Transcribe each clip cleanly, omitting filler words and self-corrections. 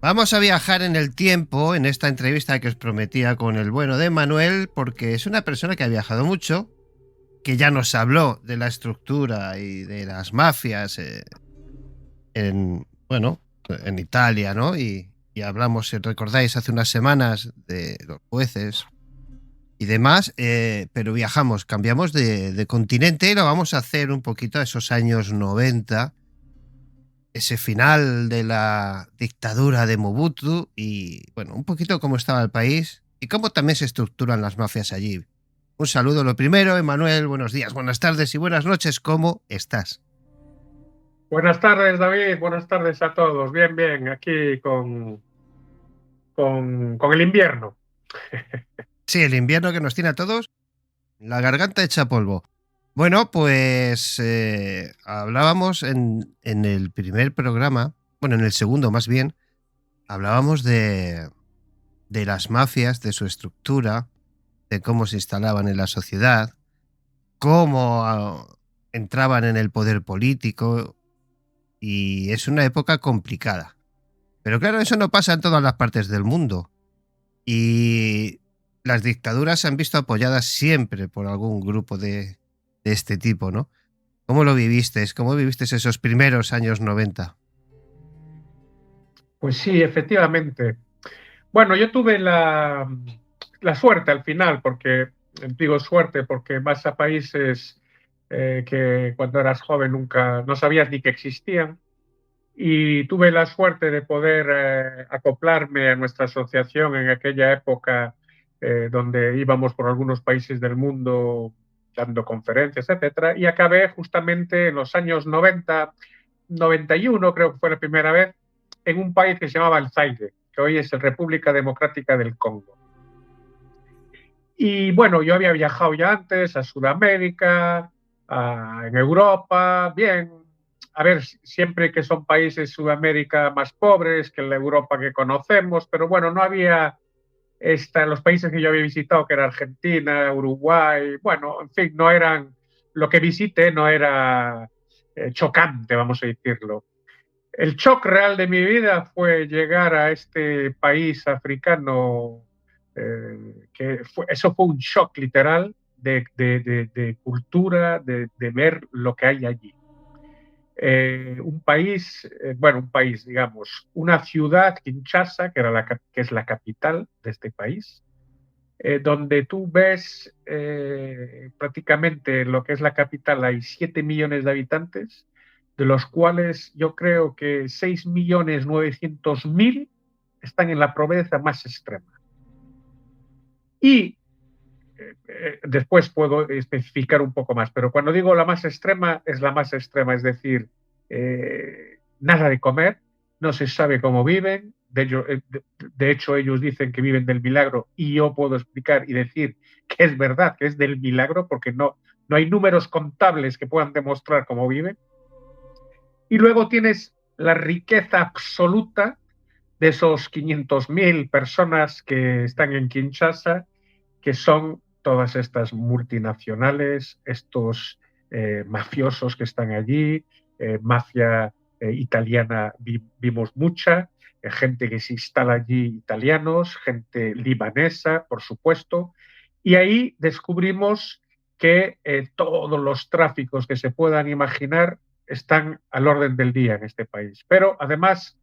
Vamos a viajar en el tiempo en esta entrevista que os prometía con el bueno de Manuel, porque es una persona que ha viajado mucho, que ya nos habló de la estructura y de las mafias bueno, en Italia, ¿no? Y hablamos, si recordáis, hace unas semanas de los jueces y demás, pero viajamos, cambiamos de continente y lo vamos a hacer un poquito a esos años 90, ese final de la dictadura de Mobutu y, bueno, un poquito cómo estaba el país y cómo también se estructuran las mafias allí. Un saludo lo primero, Emanuel, buenos días, buenas tardes y buenas noches, ¿cómo estás? Buenas tardes, David. Buenas tardes a todos. Bien, bien, aquí con el invierno. Sí, el invierno que nos tiene a todos, la garganta hecha polvo. Bueno, pues hablábamos en el primer programa, bueno, en el segundo más bien, hablábamos de las mafias, de su estructura, de cómo se instalaban en la sociedad, cómo entraban en el poder político y es una época complicada. Pero claro, eso no pasa en todas las partes del mundo y las dictaduras se han visto apoyadas siempre por algún grupo de este tipo, ¿no? ¿Cómo lo viviste? ¿Cómo viviste esos primeros años 90? Pues sí, efectivamente. Bueno, yo tuve la suerte al final, porque digo suerte, porque vas a países que cuando eras joven nunca, no sabías ni que existían. Y tuve la suerte de poder acoplarme a nuestra asociación en aquella época donde íbamos por algunos países del mundo dando conferencias, etcétera, y acabé justamente en los años 90, 91, creo que fue la primera vez, en un país que se llamaba el Zaire, que hoy es la República Democrática del Congo. Y bueno, yo había viajado ya antes a Sudamérica, en Europa, bien, a ver, siempre que son países Sudamérica más pobres que la Europa que conocemos, pero bueno, no había los países que yo había visitado, que era Argentina, Uruguay, bueno, en fin, no eran, lo que visité no era chocante, vamos a decirlo. El shock real de mi vida fue llegar a este país africano, eso fue un shock literal de cultura, de ver lo que hay allí. Un país, bueno, un país, digamos, una ciudad, Kinshasa, que es la capital de este país, donde tú ves prácticamente lo que es la capital, hay 7 millones de habitantes, de los cuales yo creo que 6.900.000 están en la pobreza más extrema. Y después puedo especificar un poco más, pero cuando digo la más extrema, es la más extrema, es decir, nada de comer, no se sabe cómo viven, de hecho ellos dicen que viven del milagro y yo puedo explicar y decir que es verdad, que es del milagro porque no hay números contables que puedan demostrar cómo viven. Y luego tienes la riqueza absoluta de esos 500.000 personas que están en Kinshasa, que son todas estas multinacionales, estos mafiosos que están allí, mafia italiana vimos mucha, gente que se instala allí, italianos, gente libanesa, por supuesto, y ahí descubrimos que todos los tráficos que se puedan imaginar están al orden del día en este país. Pero además,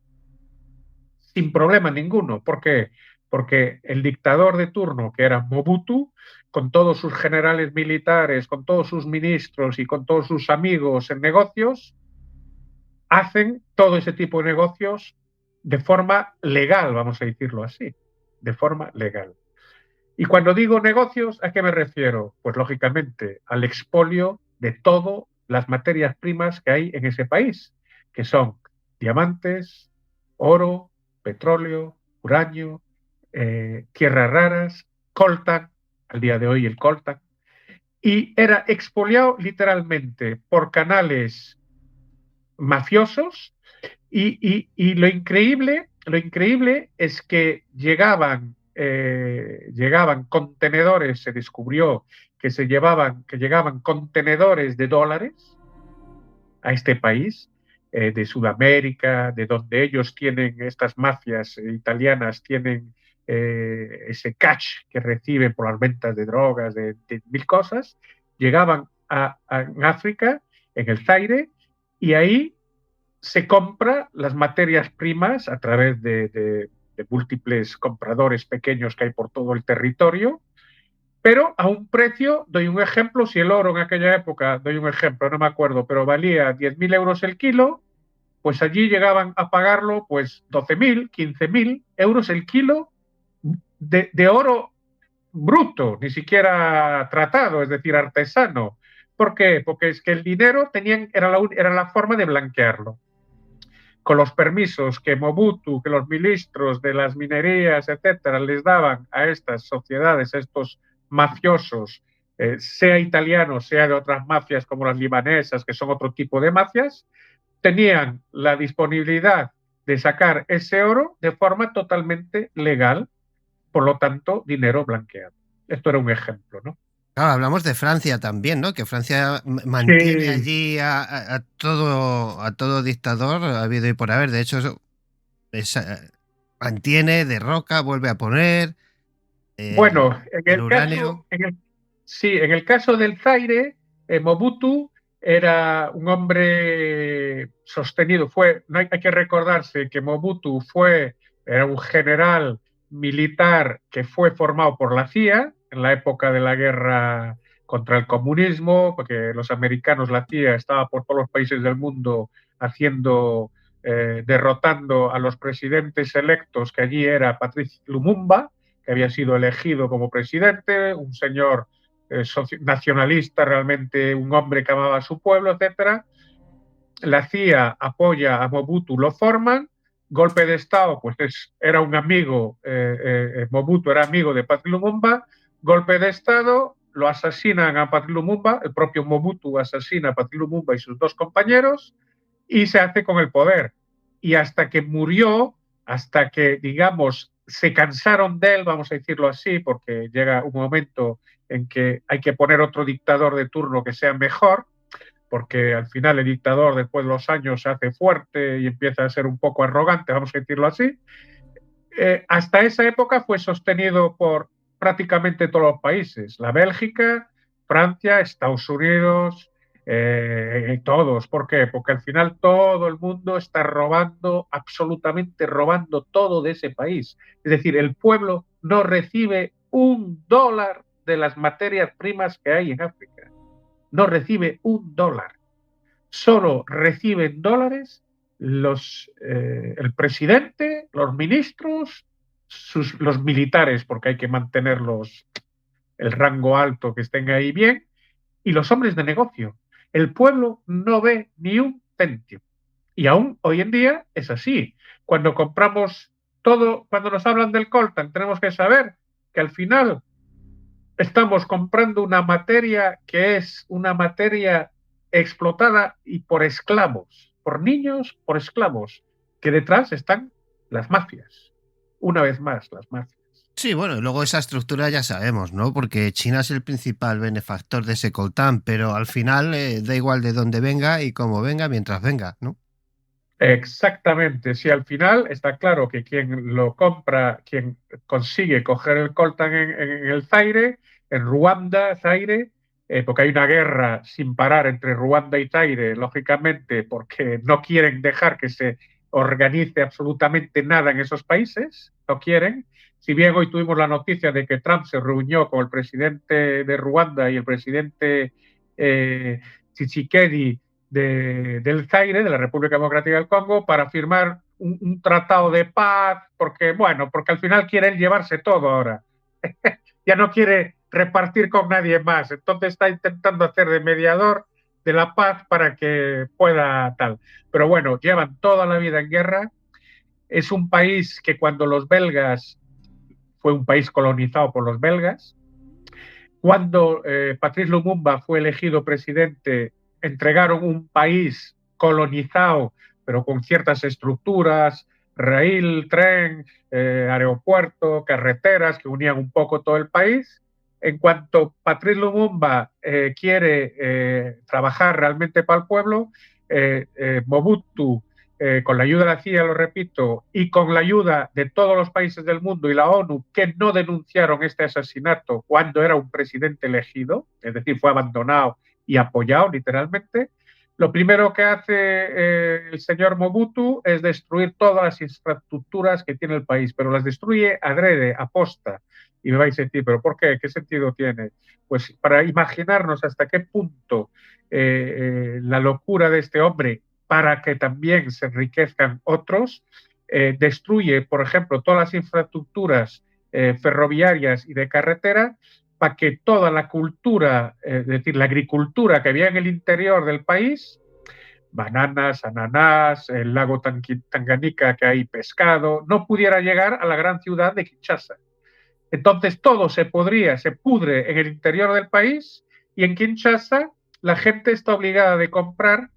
sin problema ninguno. ¿Por qué? Porque el dictador de turno, que era Mobutu, con todos sus generales militares, con todos sus ministros y con todos sus amigos en negocios, hacen todo ese tipo de negocios de forma legal, vamos a decirlo así, de forma legal. Y cuando digo negocios, ¿a qué me refiero? Pues lógicamente al expolio de todas las materias primas que hay en ese país, que son diamantes, oro, petróleo, uranio, tierras raras, coltan, al día de hoy el coltan, y era expoliado literalmente por canales mafiosos y lo increíble es que llegaban contenedores, se descubrió que llegaban contenedores de dólares a este país de Sudamérica, de donde ellos tienen, estas mafias italianas tienen ese catch que reciben por las ventas de drogas, de mil cosas, llegaban a África, en el Zaire, y ahí se compra las materias primas a través de múltiples compradores pequeños que hay por todo el territorio, pero a un precio, doy un ejemplo, si el oro en aquella época, doy un ejemplo, no me acuerdo, pero valía 10.000 euros el kilo, pues allí llegaban a pagarlo pues 12.000, 15.000 euros el kilo de oro bruto, ni siquiera tratado, es decir, artesano. ¿Por qué? Porque es que el dinero era la forma de blanquearlo. Con los permisos que Mobutu, que los ministros de las minerías, etcétera, les daban a estas sociedades, a estos mafiosos, sea italianos, sea de otras mafias como las libanesas, que son otro tipo de mafias, tenían la disponibilidad de sacar ese oro de forma totalmente legal, por lo tanto, dinero blanqueado. Esto era un ejemplo, ¿no? Claro, hablamos de Francia también, ¿no? Que Francia mantiene Sí. allí a todo dictador habido y por haber. De hecho, mantiene, derroca, vuelve a poner Bueno, el uranio. sí, en el caso del Zaire, Mobutu era un hombre sostenido. No hay que recordarse que Mobutu era un general militar que fue formado por la CIA en la época de la guerra contra el comunismo, porque los americanos, la CIA, estaba por todos los países del mundo derrotando a los presidentes electos, que allí era Patrice Lumumba, que había sido elegido como presidente, un señor nacionalista, realmente un hombre que amaba a su pueblo, etcétera. La CIA apoya a Mobutu, lo forman, golpe de Estado, pues era un amigo, Mobutu era amigo de Patrice Lumumba, golpe de Estado, lo asesinan a Patrice Lumumba, el propio Mobutu asesina a Patrice Lumumba y sus dos compañeros, y se hace con el poder. Y hasta que murió, hasta que, digamos, se cansaron de él, vamos a decirlo así, porque llega un momento en que hay que poner otro dictador de turno que sea mejor, porque al final el dictador después de los años se hace fuerte y empieza a ser un poco arrogante, vamos a decirlo así. Hasta esa época fue sostenido por prácticamente todos los países, la Bélgica, Francia, Estados Unidos, todos. ¿Por qué? Porque al final todo el mundo está robando, absolutamente robando todo de ese país. Es decir, el pueblo no recibe $1 de las materias primas que hay en África. No recibe $1. Solo reciben dólares el presidente, los ministros, los militares, porque hay que mantenerlos el rango alto, que estén ahí bien, y los hombres de negocio. El pueblo no ve ni un céntimo. Y aún hoy en día es así. Cuando compramos todo, cuando nos hablan del coltan, tenemos que saber que al final estamos comprando una materia que es una materia explotada y por esclavos, por niños, por esclavos, que detrás están las mafias. Una vez más, las mafias. Sí, bueno, y luego esa estructura ya sabemos, ¿no? Porque China es el principal benefactor de ese coltán, pero al final da igual de dónde venga y cómo venga mientras venga, ¿no? Exactamente, si al final está claro que quien lo compra, quien consigue coger el coltan en el Zaire, en Ruanda, Zaire, porque hay una guerra sin parar entre Ruanda y Zaire, lógicamente, porque no quieren dejar que se organice absolutamente nada en esos países, no quieren. Si bien hoy tuvimos la noticia de que Trump se reunió con el presidente de Ruanda y el presidente Tshisekedi del Zaire, de la República Democrática del Congo, para firmar un tratado de paz, porque al final quiere él llevarse todo ahora. Ya no quiere repartir con nadie más, entonces está intentando hacer de mediador de la paz para que pueda tal. Pero bueno, llevan toda la vida en guerra. Es un país que cuando los belgas, fue un país colonizado por los belgas, cuando Patrice Lumumba fue elegido presidente, entregaron un país colonizado, pero con ciertas estructuras, raíl, tren, aeropuerto, carreteras que unían un poco todo el país. en cuanto Patrice Lumumba quiere trabajar realmente para el pueblo, Mobutu, con la ayuda de la CIA, lo repito, y con la ayuda de todos los países del mundo y la ONU, que no denunciaron este asesinato cuando era un presidente elegido, es decir, fue abandonado y apoyado literalmente, lo primero que hace el señor Mobutu es destruir todas las infraestructuras que tiene el país, pero las destruye adrede, aposta. Y me vais a decir, ¿pero por qué? ¿Qué sentido tiene? Pues para imaginarnos hasta qué punto la locura de este hombre, para que también se enriquezcan otros, destruye, por ejemplo, todas las infraestructuras ferroviarias y de carretera, para que toda la cultura, es decir, la agricultura que había en el interior del país, bananas, ananás, el lago Tanganica, que hay pescado, no pudiera llegar a la gran ciudad de Kinshasa. Entonces todo se pudre en el interior del país, y en Kinshasa la gente está obligada de comprar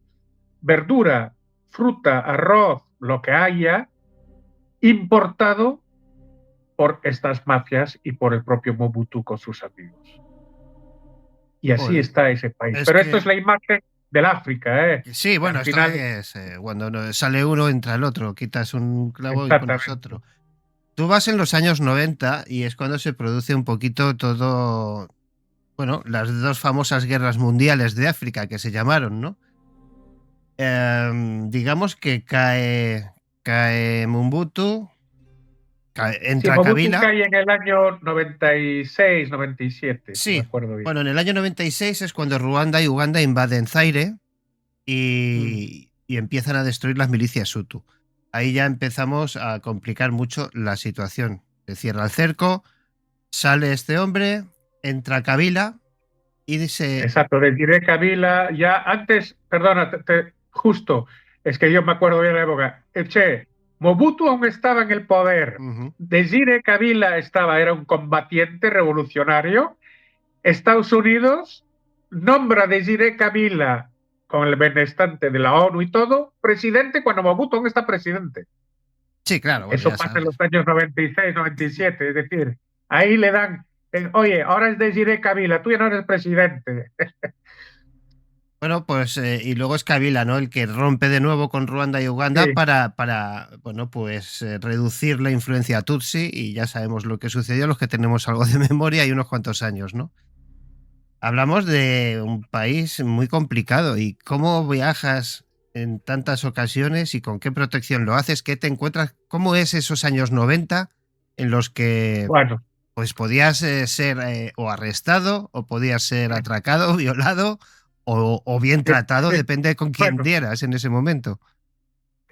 verdura, fruta, arroz, lo que haya, importado por estas mafias y por el propio Mobutu con sus amigos. Y así Joder, está ese país. es Pero esto es que la imagen del África, ¿eh? sí, bueno, Al esto final, es cuando sale uno entra el otro, quitas un clavo y pones exactamente. otro. Tú vas en los años 90 y es cuando se produce un poquito todo, bueno, las dos famosas guerras mundiales de África que se llamaron, ¿no? Digamos que cae Mobutu, Sí, entra Mobutu Kabila. cae en el año 96, 97, si me Sí, acuerdo bien. bueno, en el año 96 es cuando Ruanda y Uganda invaden Zaire Mm. y empiezan a destruir las milicias Hutu. Ahí ya empezamos a complicar mucho la situación. Se cierra el cerco, sale este hombre, entra Kabila y dice... Exacto, de Diré Kabila, ya antes, perdona, justo, es que yo me acuerdo bien de la época, che, Mobutu aún estaba en el poder, Ujú. Desire Kabila era un combatiente revolucionario, Estados Unidos nombra a Desire Kabila con el benestante de la ONU y todo, presidente cuando Mobutu aún está presidente. Sí, claro, bueno, Eso ya pasa en los sabes. años 96, 97, es decir, ahí le dan, oye, ahora es Desire Kabila, tú ya no eres presidente. Bueno, pues y luego es Kabila, ¿no? El que rompe de nuevo con Ruanda y Uganda Sí. para bueno, pues reducir la influencia Tutsi y ya sabemos lo que sucedió, los que tenemos algo de memoria y unos cuantos años, ¿no? Hablamos de un país muy complicado y cómo viajas en tantas ocasiones y con qué protección lo haces, qué te encuentras, cómo es esos años 90 en los que Bueno, pues podías ser o arrestado o podías ser atracado, violado o bien tratado, depende con quién bueno, dieras en ese momento.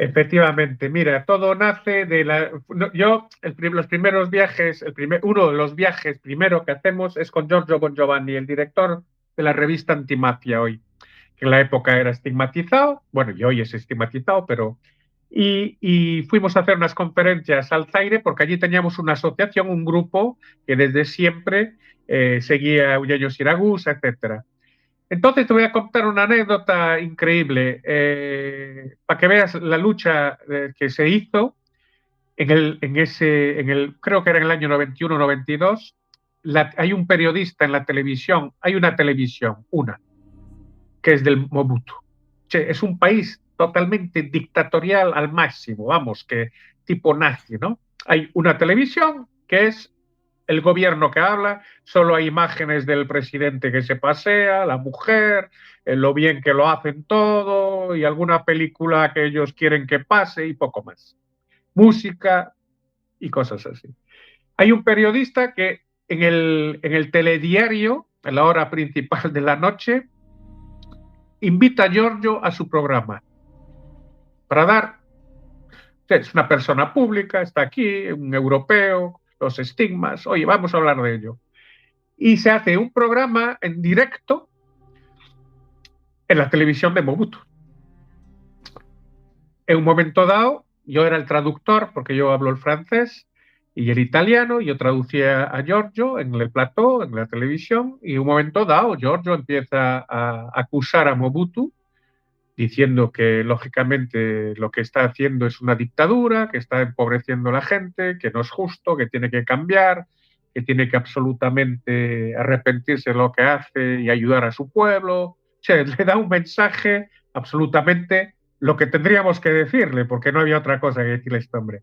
efectivamente, mira, todo nace de la... Yo, los primeros viajes, uno de los viajes primero que hacemos es con Giorgio Bongiovanni, el director de la revista Antimafia hoy, que en la época era estigmatizado, bueno, y hoy es estigmatizado, pero... Y fuimos a hacer unas conferencias al Zaire porque allí teníamos una asociación, un grupo que desde siempre seguía a Eugenio Siragusa, etcétera. Entonces te voy a contar una anécdota increíble para que veas la lucha que se hizo creo que era en el año 91-92. Hay un periodista en la televisión, hay una televisión, que es del Mobutu. Che, es un país totalmente dictatorial al máximo, vamos, que tipo nazi, ¿no? Hay una televisión que es el gobierno que habla, solo hay imágenes del presidente que se pasea, la mujer, lo bien que lo hacen todo y alguna película que ellos quieren que pase y poco más. Música y cosas así. Hay un periodista que en el telediario, a la hora principal de la noche, invita a Giorgio a su programa para dar, es una persona pública, está aquí, un europeo, los estigmas, oye, vamos a hablar de ello. Y se hace un programa en directo en la televisión de Mobutu. En un momento dado, yo era el traductor, porque yo hablo el francés y el italiano, y yo traducía a Giorgio en el plató, en la televisión, y en un momento dado, Giorgio empieza a acusar a Mobutu, diciendo que lógicamente lo que está haciendo es una dictadura, que está empobreciendo a la gente, que no es justo, que tiene que cambiar, que tiene que absolutamente arrepentirse de lo que hace y ayudar a su pueblo. O sea, le da un mensaje absolutamente lo que tendríamos que decirle, porque no había otra cosa que decirle a este hombre.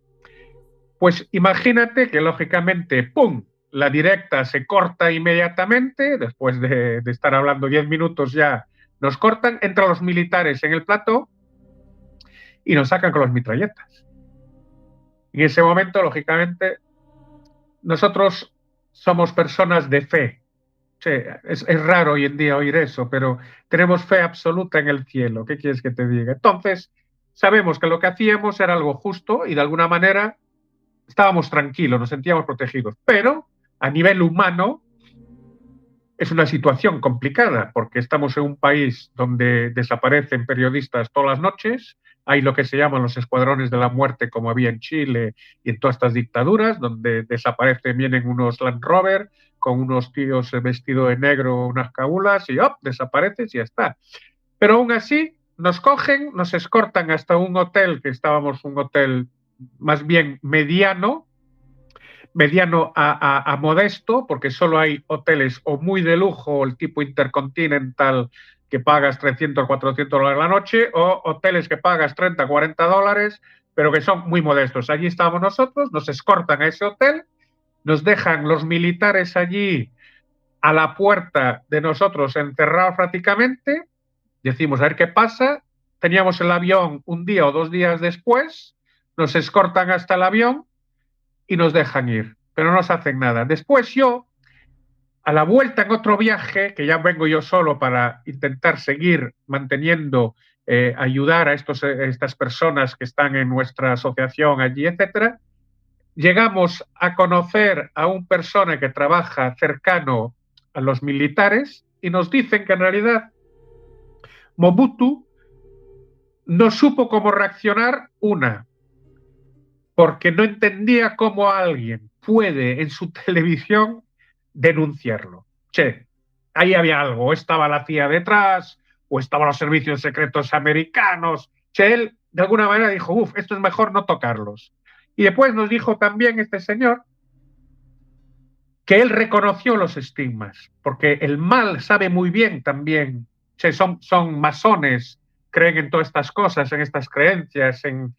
Pues imagínate que lógicamente, ¡pum!, la directa se corta inmediatamente, después de estar hablando 10 minutos ya nos cortan, entran los militares en el plató y nos sacan con las mitralletas. En ese momento, lógicamente, nosotros somos personas de fe. Sí, es raro hoy en día oír eso, pero tenemos fe absoluta en el cielo. ¿Qué quieres que te diga? Entonces, sabemos que lo que hacíamos era algo justo y de alguna manera estábamos tranquilos, nos sentíamos protegidos. Pero a nivel humano es una situación complicada porque estamos en un país donde desaparecen periodistas todas las noches, hay lo que se llaman los escuadrones de la muerte como había en Chile y en todas estas dictaduras, donde desaparecen, vienen unos Land Rover con unos tíos vestidos de negro, unas cabulas y ¡op!, desapareces y ya está. Pero aún así nos cogen, nos escortan hasta un hotel, que estábamos un hotel más bien mediano a modesto, porque solo hay hoteles o muy de lujo, el tipo Intercontinental, que pagas 300 o 400 dólares la noche, o hoteles que pagas 30, 40 dólares, pero que son muy modestos. Allí estábamos nosotros, nos escortan a ese hotel, nos dejan los militares allí a la puerta de nosotros encerrados prácticamente, decimos a ver qué pasa, teníamos el avión un día o 2 días después, nos escortan hasta el avión y nos dejan ir, pero no nos hacen nada. Después yo, a la vuelta en otro viaje, que ya vengo yo solo para intentar seguir manteniendo, ayudar a estas personas que están en nuestra asociación allí, etcétera, llegamos a conocer a una persona que trabaja cercano a los militares y nos dicen que en realidad Mobutu no supo cómo reaccionar, porque no entendía cómo alguien puede en su televisión denunciarlo. Che, ahí había algo, o estaba la CIA detrás, o estaban los servicios secretos americanos. Che, él de alguna manera dijo, uff, esto es mejor no tocarlos. Y después nos dijo también este señor que él reconoció los estigmas, porque el mal sabe muy bien también, che, son masones, creen en todas estas cosas, en estas creencias, en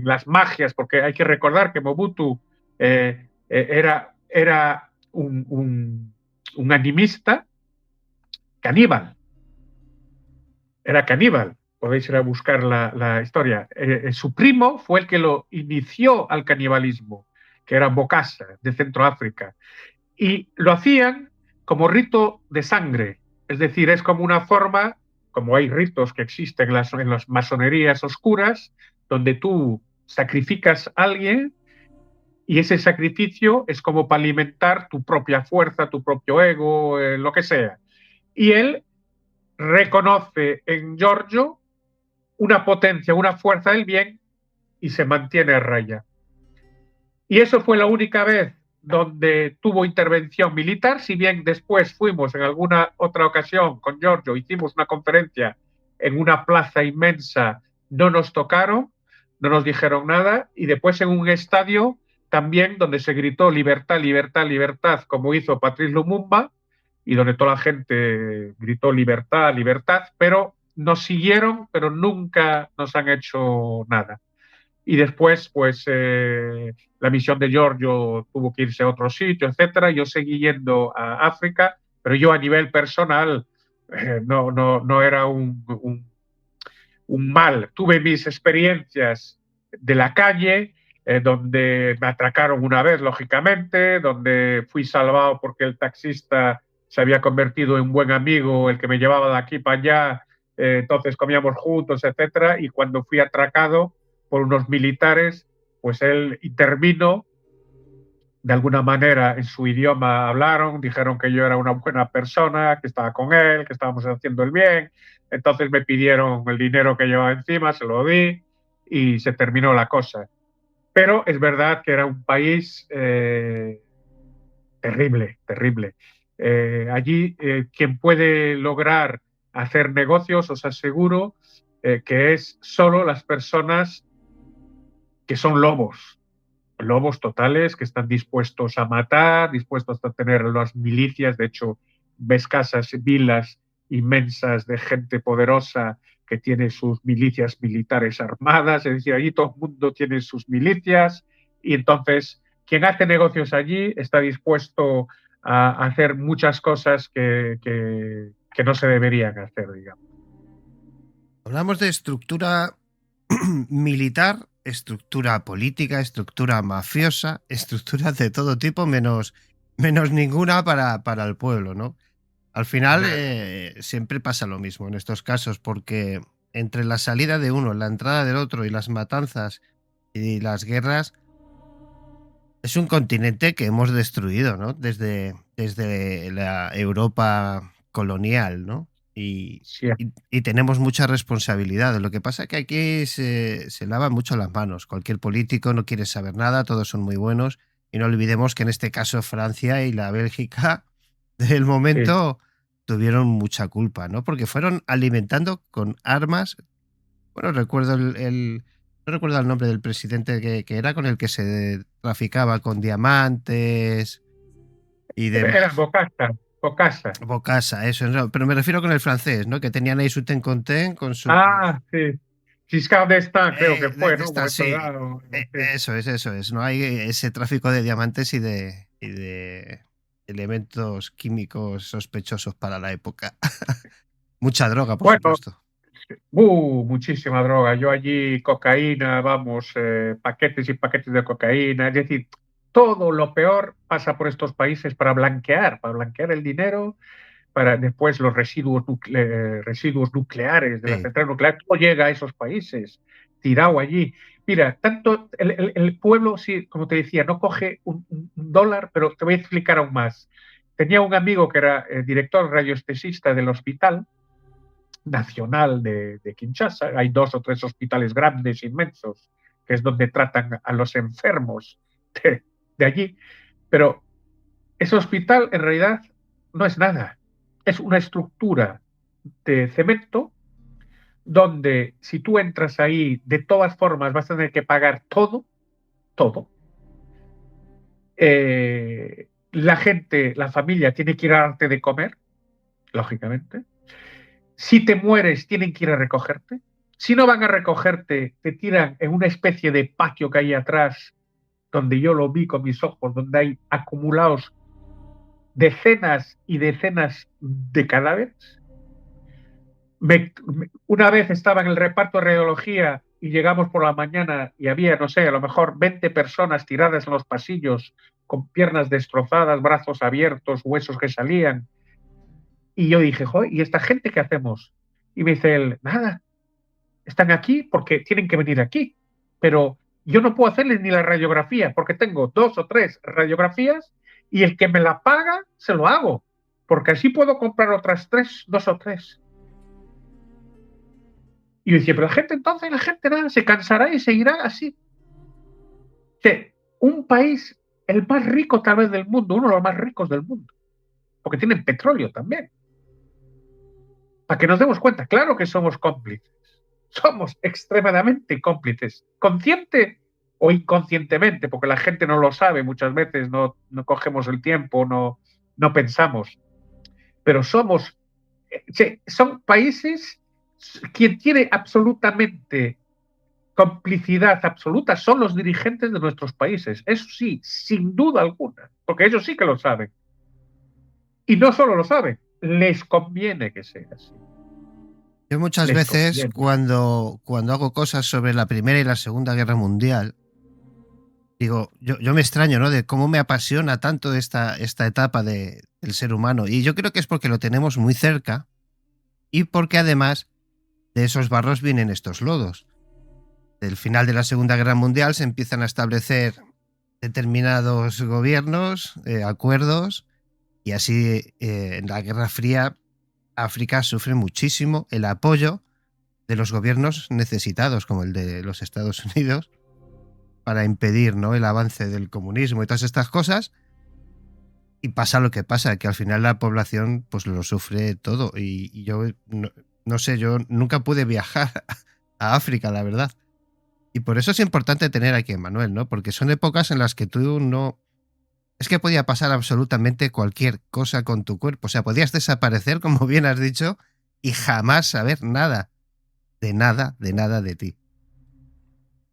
las magias, porque hay que recordar que Mobutu era un animista caníbal. Era caníbal. Podéis ir a buscar la historia. Su primo fue el que lo inició al canibalismo, que era Bokassa, de Centroáfrica. Y lo hacían como rito de sangre. Es decir, es como una forma, como hay ritos que existen en las masonerías oscuras, donde tú sacrificas a alguien y ese sacrificio es como para alimentar tu propia fuerza, tu propio ego, lo que sea. Y él reconoce en Giorgio una potencia, una fuerza del bien y se mantiene a raya. Y eso fue la única vez donde tuvo intervención militar, si bien después fuimos en alguna otra ocasión con Giorgio, hicimos una conferencia en una plaza inmensa, no nos tocaron, no nos dijeron nada, y después en un estadio también donde se gritó libertad, libertad, libertad, como hizo Patrice Lumumba, y donde toda la gente gritó libertad, libertad, pero nos siguieron, pero nunca nos han hecho nada. Y después, pues, la misión de Giorgio tuvo que irse a otro sitio, etcétera. Yo seguí yendo a África, pero yo a nivel personal no era un mal. Tuve mis experiencias de la calle, donde me atracaron una vez, lógicamente, donde fui salvado porque el taxista se había convertido en un buen amigo, el que me llevaba de aquí para allá, entonces comíamos juntos, etcétera. Y cuando fui atracado por unos militares, pues él intervino, de alguna manera en su idioma hablaron, dijeron que yo era una buena persona, que estaba con él, que estábamos haciendo el bien, entonces me pidieron el dinero que llevaba encima, se lo di y se terminó la cosa. Pero es verdad que era un país terrible, terrible. Allí quien puede lograr hacer negocios, os aseguro que es solo las personas que son lobos. lobos totales que están dispuestos a matar, dispuestos a tener las milicias. De hecho, ves casas, vilas inmensas de gente poderosa que tiene sus milicias militares armadas, es decir, allí todo el mundo tiene sus milicias y entonces quien hace negocios allí está dispuesto a hacer muchas cosas que no se deberían hacer, digamos. Hablamos de estructura militar, estructura política, estructura mafiosa, estructuras de todo tipo, menos ninguna para el pueblo, ¿no? Al final siempre pasa lo mismo en estos casos, porque entre la salida de uno, la entrada del otro y las matanzas y las guerras, es un continente que hemos destruido, ¿no? Desde la Europa colonial, ¿no? Sí, Y tenemos mucha responsabilidad. Lo que pasa es que aquí se lavan mucho las manos. Cualquier político no quiere saber nada, todos son muy buenos. Y no olvidemos que en este caso Francia y la Bélgica del sí. momento tuvieron mucha culpa, ¿no? Porque fueron alimentando con armas. Bueno, recuerdo no recuerdo el nombre del presidente que era con el que se traficaba con diamantes y Era demás. Bocasa. Bocasa, eso, no, pero me refiero con el francés, ¿no? Que tenían ahí su ten con su. Ah, sí. Giscard d'Estaing creo que fue, De ¿no? Un esta, momento sí. dado. Sí. Eso es. No hay ese tráfico de diamantes y de elementos químicos sospechosos para la época. Mucha droga, por Bueno, supuesto. muchísima droga. Yo allí cocaína, vamos, paquetes y paquetes de cocaína. Es decir, todo lo peor pasa por estos países para blanquear el dinero, para después los residuos nucleares de la Sí. central nuclear. Todo llega a esos países, tirado allí. Mira, tanto el pueblo, sí, como te decía, no coge un dólar, pero te voy a explicar aún más. Tenía un amigo que era director radioestesista del hospital nacional de Kinshasa. Hay 2 o 3 hospitales grandes, inmensos, que es donde tratan a los enfermos de allí. Pero ese hospital en realidad no es nada. Es una estructura de cemento donde si tú entras ahí, de todas formas vas a tener que pagar todo, todo. La gente, la familia tiene que ir a darte de comer, lógicamente. Si te mueres, tienen que ir a recogerte. Si no van a recogerte, te tiran en una especie de patio que hay atrás, donde yo lo vi con mis ojos, donde hay acumulados decenas y decenas de cadáveres. Una vez estaba en el reparto de radiología y llegamos por la mañana y había, no sé, a lo mejor 20 personas tiradas en los pasillos, con piernas destrozadas, brazos abiertos, huesos que salían. Y yo dije, joder, ¿y esta gente qué hacemos? Y me dice él, nada, están aquí porque tienen que venir aquí, pero yo no puedo hacerles ni la radiografía porque tengo 2 o 3 radiografías y el que me la paga se lo hago, porque así puedo comprar otras 2 o 3. Y yo decía, pero la gente nada, se cansará y seguirá así. Que un país, el más rico tal vez del mundo, uno de los más ricos del mundo, porque tienen petróleo también. Para que nos demos cuenta, claro que somos cómplices. Somos extremadamente cómplices, consciente o inconscientemente, porque la gente no lo sabe muchas veces, no cogemos el tiempo, no pensamos, pero son países quien tiene absolutamente complicidad absoluta son los dirigentes de nuestros países. Eso sí, sin duda alguna, porque ellos sí que lo saben. Y no solo lo saben, les conviene que sea así. Yo muchas Les veces conviene. cuando hago cosas sobre la Primera y la Segunda Guerra Mundial, digo, yo me extraño, ¿no? De cómo me apasiona tanto esta etapa del ser humano. Y yo creo que es porque lo tenemos muy cerca y porque además de esos barros vienen estos lodos. Del final de la Segunda Guerra Mundial se empiezan a establecer determinados gobiernos, acuerdos, y así en la Guerra Fría África sufre muchísimo el apoyo de los gobiernos necesitados, como el de los Estados Unidos, para impedir, ¿no?, el avance del comunismo y todas estas cosas. Y pasa lo que pasa, que al final la población pues lo sufre todo. Y yo no sé, yo nunca pude viajar a África, la verdad. Y por eso es importante tener aquí a Manuel, ¿no? Porque son épocas en las que tú no... Es que podía pasar absolutamente cualquier cosa con tu cuerpo. O sea, podías desaparecer, como bien has dicho, y jamás saber nada. De nada, de nada de ti.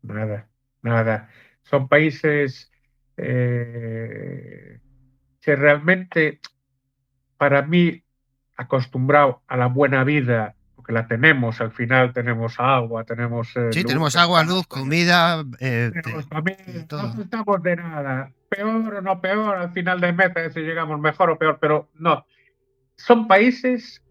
Nada, nada. Son países que realmente, para mí, acostumbrado a la buena vida, porque la tenemos, al final tenemos agua, tenemos Sí, luz tenemos en agua, casa, luz, comida, tenemos y familia, no todo. faltamos de nada. Peor o no peor, al final del mes, a veces llegamos mejor o peor, pero no. Son países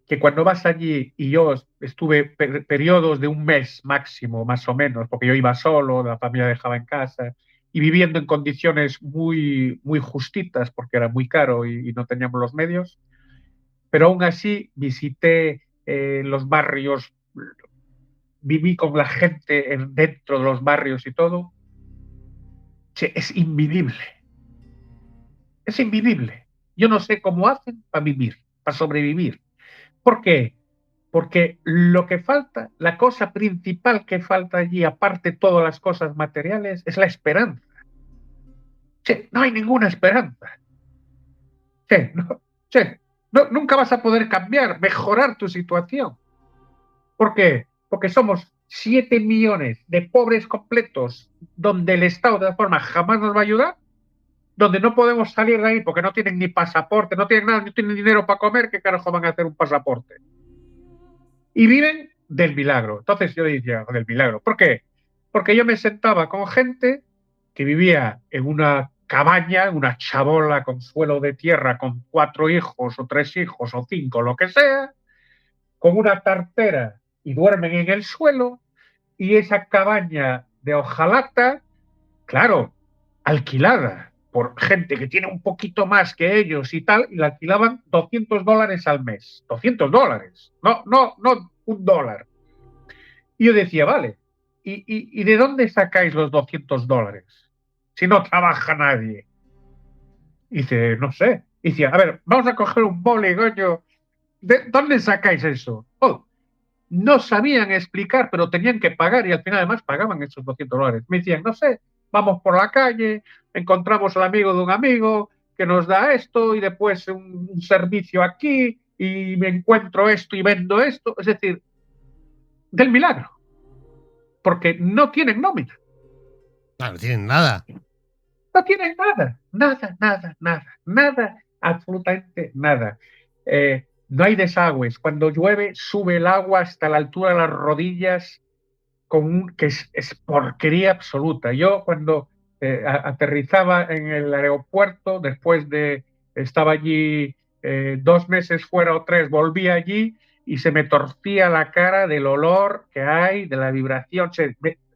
que cuando vas allí, y yo estuve periodos de un mes máximo, más o menos, porque yo iba solo, la familia dejaba en casa, y viviendo en condiciones muy, muy justitas, porque era muy caro y no teníamos los medios, pero aún así visité los barrios, viví con la gente dentro de los barrios y todo. Che, es invivible, es invivible. Yo no sé cómo hacen para vivir, para sobrevivir. ¿Por qué? Porque lo que falta, la cosa principal que falta allí, aparte de todas las cosas materiales, es la esperanza. Che, no hay ninguna esperanza. Che, no, che, no, nunca vas a poder cambiar, mejorar tu situación. ¿Por qué? Porque somos 7 millones de pobres completos donde el Estado de la forma jamás nos va a ayudar, donde no podemos salir de ahí porque no tienen ni pasaporte, no tienen nada, no tienen dinero para comer, ¿qué carajo van a hacer un pasaporte? Y viven del milagro. Entonces yo decía, del milagro. ¿Por qué? Porque yo me sentaba con gente que vivía en una cabaña, una chabola con suelo de tierra, con 4 hijos o 3 hijos o 5, lo que sea, con una tartera y duermen en el suelo, y esa cabaña de hojalata, claro, alquilada por gente que tiene un poquito más que ellos y tal, y la alquilaban $200 al mes. $200, no $1. Y yo decía, vale, ¿y de dónde sacáis los $200 si no trabaja nadie? Y dice, no sé. Y decía, a ver, vamos a coger un boli, coño. ¿De dónde sacáis eso? Oh, no sabían explicar, pero tenían que pagar, y al final además pagaban esos $200. Me decían, no sé, vamos por la calle, encontramos al amigo de un amigo que nos da esto, y después un servicio aquí, y me encuentro esto y vendo esto. Es decir, del milagro, porque no tienen nómina. Claro, no tienen nada. No tienen nada, nada, nada, nada, nada, absolutamente nada. No hay desagües. Cuando llueve, sube el agua hasta la altura de las rodillas, que es porquería absoluta. Yo cuando aterrizaba en el aeropuerto, después de, estaba allí 2 meses fuera o 3, volví allí y se me torcía la cara del olor que hay, de la vibración.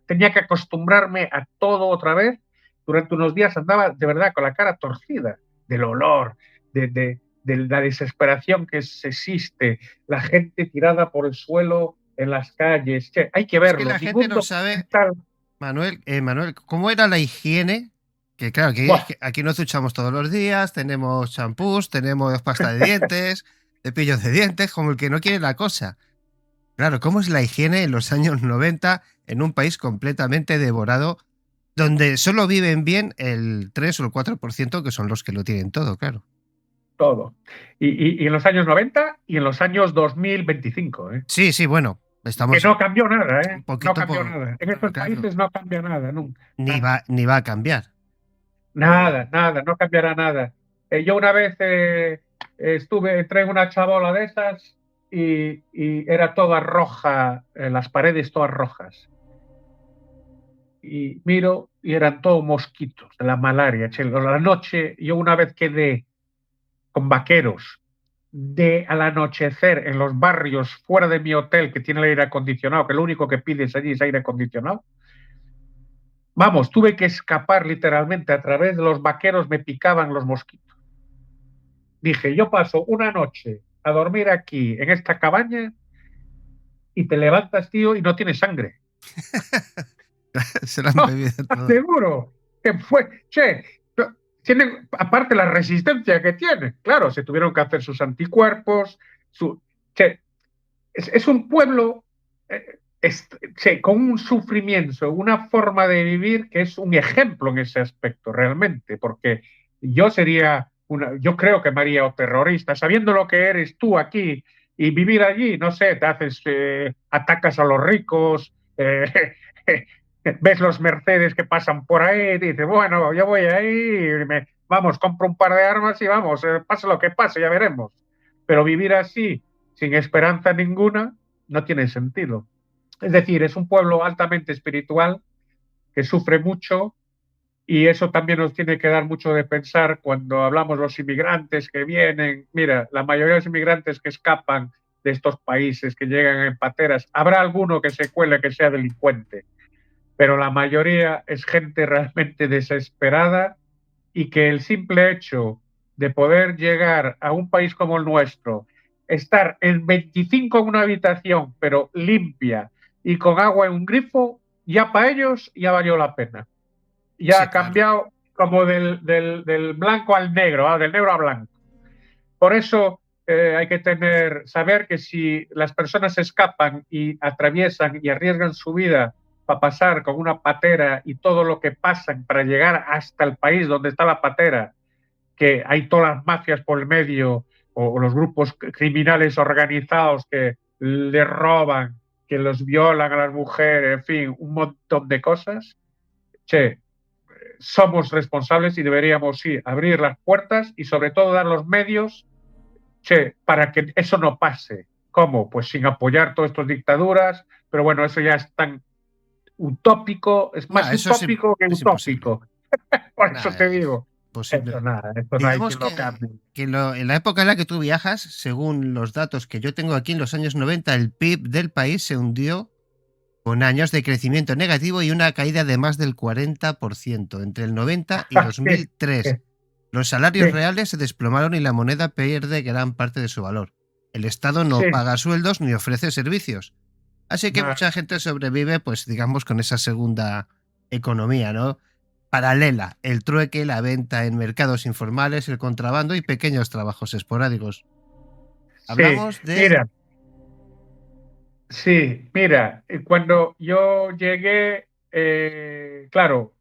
Tenía que acostumbrarme a todo otra vez. Durante unos días andaba de verdad con la cara torcida del olor, de la desesperación que existe, la gente tirada por el suelo en las calles. Che, hay que Es que verlo. la gente Ningún no sabe, documental. Manuel, ¿cómo era la higiene? Que claro, Buah, que aquí nos duchamos todos los días, tenemos champús, tenemos pasta de dientes, cepillos de dientes, como el que no quiere la cosa. Claro, ¿cómo es la higiene en los años 90 en un país completamente devorado, donde solo viven bien el 3 o el 4% que son los que lo tienen todo, claro? todo. Y en los años 90 y en los años 2025, ¿eh? Sí, sí, bueno, Que estamos no cambió nada, ¿eh? un No poquito cambió por... nada. En estos Claro, países no cambia nada, nunca. Nada, ni va a cambiar. nada, nada, no cambiará nada. Yo una vez entré en una chabola de esas, y era toda roja, las paredes todas rojas. Y miro y eran todos mosquitos de la malaria. Che, la noche, yo una vez quedé con vaqueros al anochecer en los barrios fuera de mi hotel, que tiene el aire acondicionado, que lo único que pides allí es aire acondicionado. Vamos, tuve que escapar literalmente, a través de los vaqueros me picaban los mosquitos. Dije, yo paso una noche a dormir aquí en esta cabaña, y te levantas, tío, y no tienes sangre. Se lo han ¡Oh, bebido todo. seguro! Que fue, che, tienen, aparte la resistencia que tienen, claro, se tuvieron que hacer sus anticuerpos, che, es un pueblo sí, con un sufrimiento, una forma de vivir que es un ejemplo en ese aspecto realmente, porque yo creo que me haría o terrorista, sabiendo lo que eres tú aquí y vivir allí, no sé, te haces, atacas a los ricos, ves los Mercedes que pasan por ahí, y dices, bueno, yo voy ahí, vamos, compro un par de armas y vamos, pase lo que pase, ya veremos. Pero vivir así, sin esperanza ninguna, no tiene sentido. Es decir, es un pueblo altamente espiritual que sufre mucho y eso también nos tiene que dar mucho de pensar cuando hablamos de los inmigrantes que vienen. Mira, la mayoría de los inmigrantes que escapan de estos países, que llegan en pateras, habrá alguno que se cuele que sea delincuente, pero la mayoría es gente realmente desesperada y que el simple hecho de poder llegar a un país como el nuestro, estar en 25 en una habitación, pero limpia y con agua en un grifo, ya para ellos ya valió la pena. Ya Sí, ha claro. cambiado como del blanco al negro, del negro a blanco. Por eso hay que saber que si las personas escapan y atraviesan y arriesgan su vida para pasar con una patera y todo lo que pasan para llegar hasta el país donde está la patera, que hay todas las mafias por el medio o los grupos criminales organizados que le roban, que los violan a las mujeres, en fin, un montón de cosas. Che, somos responsables y deberíamos, sí, abrir las puertas y sobre todo dar los medios, che, para que eso no pase. ¿Cómo? Pues sin apoyar todas estas dictaduras, pero bueno, eso ya es tan utópico, es No, más eso utópico que es imposible. utópico. Por eso Nada, te es digo, posible. esto no hay Digamos quien lo cambie. en la época en la que tú viajas, según los datos que yo tengo aquí en los años 90, el PIB del país se hundió con años de crecimiento negativo y una caída de más del 40% entre el 90 y Sí, 2003. Los salarios sí, reales se desplomaron y la moneda pierde gran parte de su valor. El Estado no sí. paga sueldos ni ofrece servicios. Así que No, mucha gente sobrevive, pues digamos, con esa segunda economía, ¿no? Paralela, el trueque, la venta en mercados informales, el contrabando y pequeños trabajos esporádicos. sí, Hablamos de... mira, sí, mira, cuando yo llegué, claro,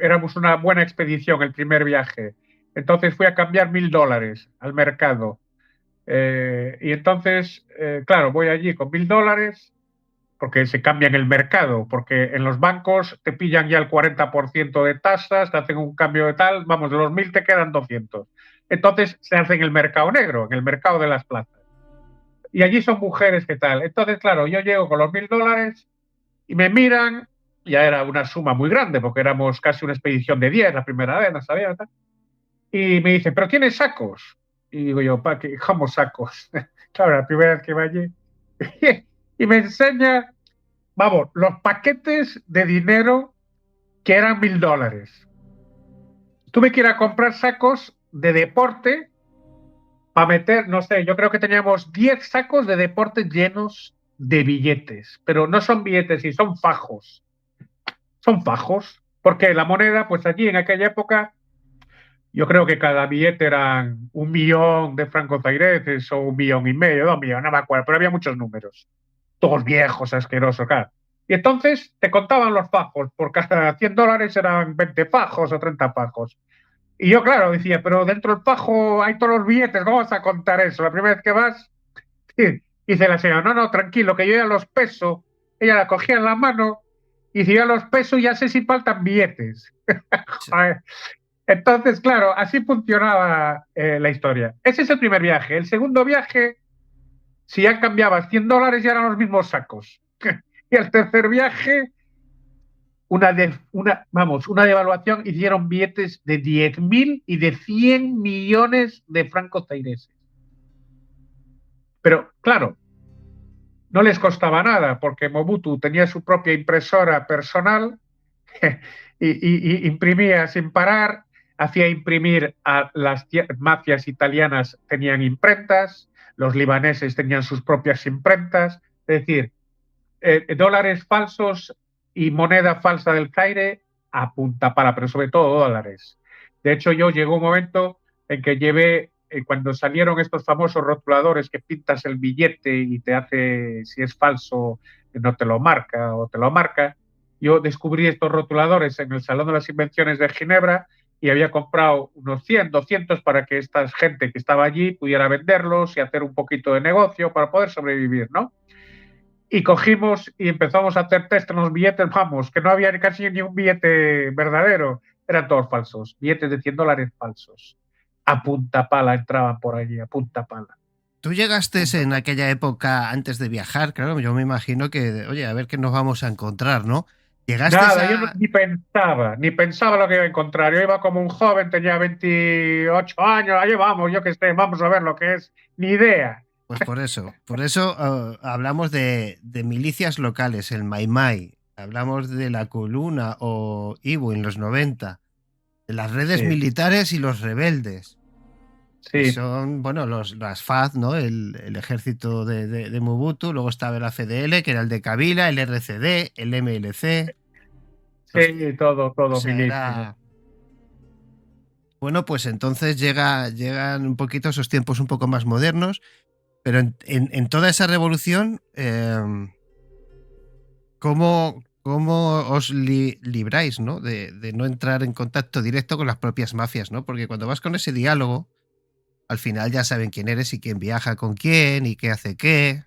éramos una buena expedición el primer viaje. Entonces fui a cambiar $1.000 al mercado. Y entonces, claro, voy allí con $1.000 porque se cambia en el mercado, porque en los bancos te pillan ya el 40% de tasas, te hacen un cambio de tal, vamos, de los 1.000 te quedan 200. Entonces se hace en el mercado negro, en el mercado de las plazas. Y allí son mujeres que tal. Entonces, claro, yo llego con los $1.000 y me miran, ya era una suma muy grande, porque éramos casi una expedición de 10 la primera vez, no sabía, tal. Y me dicen, ¿pero tienes sacos? Y digo yo, ¿para qué? ¿Cómo sacos? Claro, la primera vez que vaya. Y me enseña, vamos, los paquetes de dinero que eran $1.000. Tuve que ir a comprar sacos de deporte para meter, no sé, yo creo que teníamos 10 sacos de deporte llenos de billetes, pero no son billetes, y son fajos, porque la moneda, pues allí en aquella época, yo creo que cada billete eran 1.000.000 de francos zaireses o 1.500.000, 2 millones, no me acuerdo, pero había muchos números, todos viejos, asquerosos, claro. Y entonces te contaban los fajos, por cada $100 eran 20 fajos o 30 fajos. Y yo, claro, decía, pero dentro del fajo hay todos los billetes, ¿cómo vas a contar eso? La primera vez que vas, sí. Dice la señora, no, no, tranquilo, que yo ya los peso. Ella la cogía en la mano y si yo los peso ya sé si faltan billetes. Entonces, claro, así funcionaba la historia. Ese es el primer viaje. El segundo viaje, si ya cambiabas $100, ya eran los mismos sacos. Y el tercer viaje, una devaluación, hicieron billetes de 10.000 y de 100 millones de francos zaireses. Pero, claro, no les costaba nada porque Mobutu tenía su propia impresora personal y imprimía sin parar, hacía imprimir a las mafias italianas, tenían imprentas, los libaneses tenían sus propias imprentas, es decir, dólares falsos y moneda falsa del Zaire a punta pala, pero sobre todo dólares. De hecho, yo llegó un momento en que llevé cuando salieron estos famosos rotuladores que pintas el billete y te hace, si es falso, no te lo marca o te lo marca, yo descubrí estos rotuladores en el Salón de las Invenciones de Ginebra y había comprado unos 100, 200 para que esta gente que estaba allí pudiera venderlos y hacer un poquito de negocio para poder sobrevivir, ¿no? Y cogimos y empezamos a hacer test en los billetes, vamos, que no había casi ni un billete verdadero, eran todos falsos, billetes de $100 falsos. A punta pala entraban por allí, a punta pala. Tú llegaste en aquella época antes de viajar, claro, yo me imagino que, oye, a ver qué nos vamos a encontrar, ¿no? Llegaste Nada, a... yo ni pensaba lo que iba a encontrar. Yo iba como un joven, tenía 28 años, allí vamos, yo que sé, vamos a ver lo que es, ni idea. Pues por eso hablamos de milicias locales, el Maimai, hablamos de la Coluna o Ibu en los 90, de las redes Sí, militares y los rebeldes, que sí, son, bueno, las FAD, ¿no? El ejército de Mobutu, luego estaba el AFDL, que era el de Kabila, el RCD, el MLC. sí, todo, O todo sea, milicia. era... Bueno, pues entonces llegan un poquito esos tiempos un poco más modernos, pero en toda esa revolución, ¿cómo os libráis, ¿no? De no entrar en contacto directo con las propias mafias, ¿no? Porque cuando vas con ese diálogo, al final ya saben quién eres y quién viaja con quién y qué hace qué.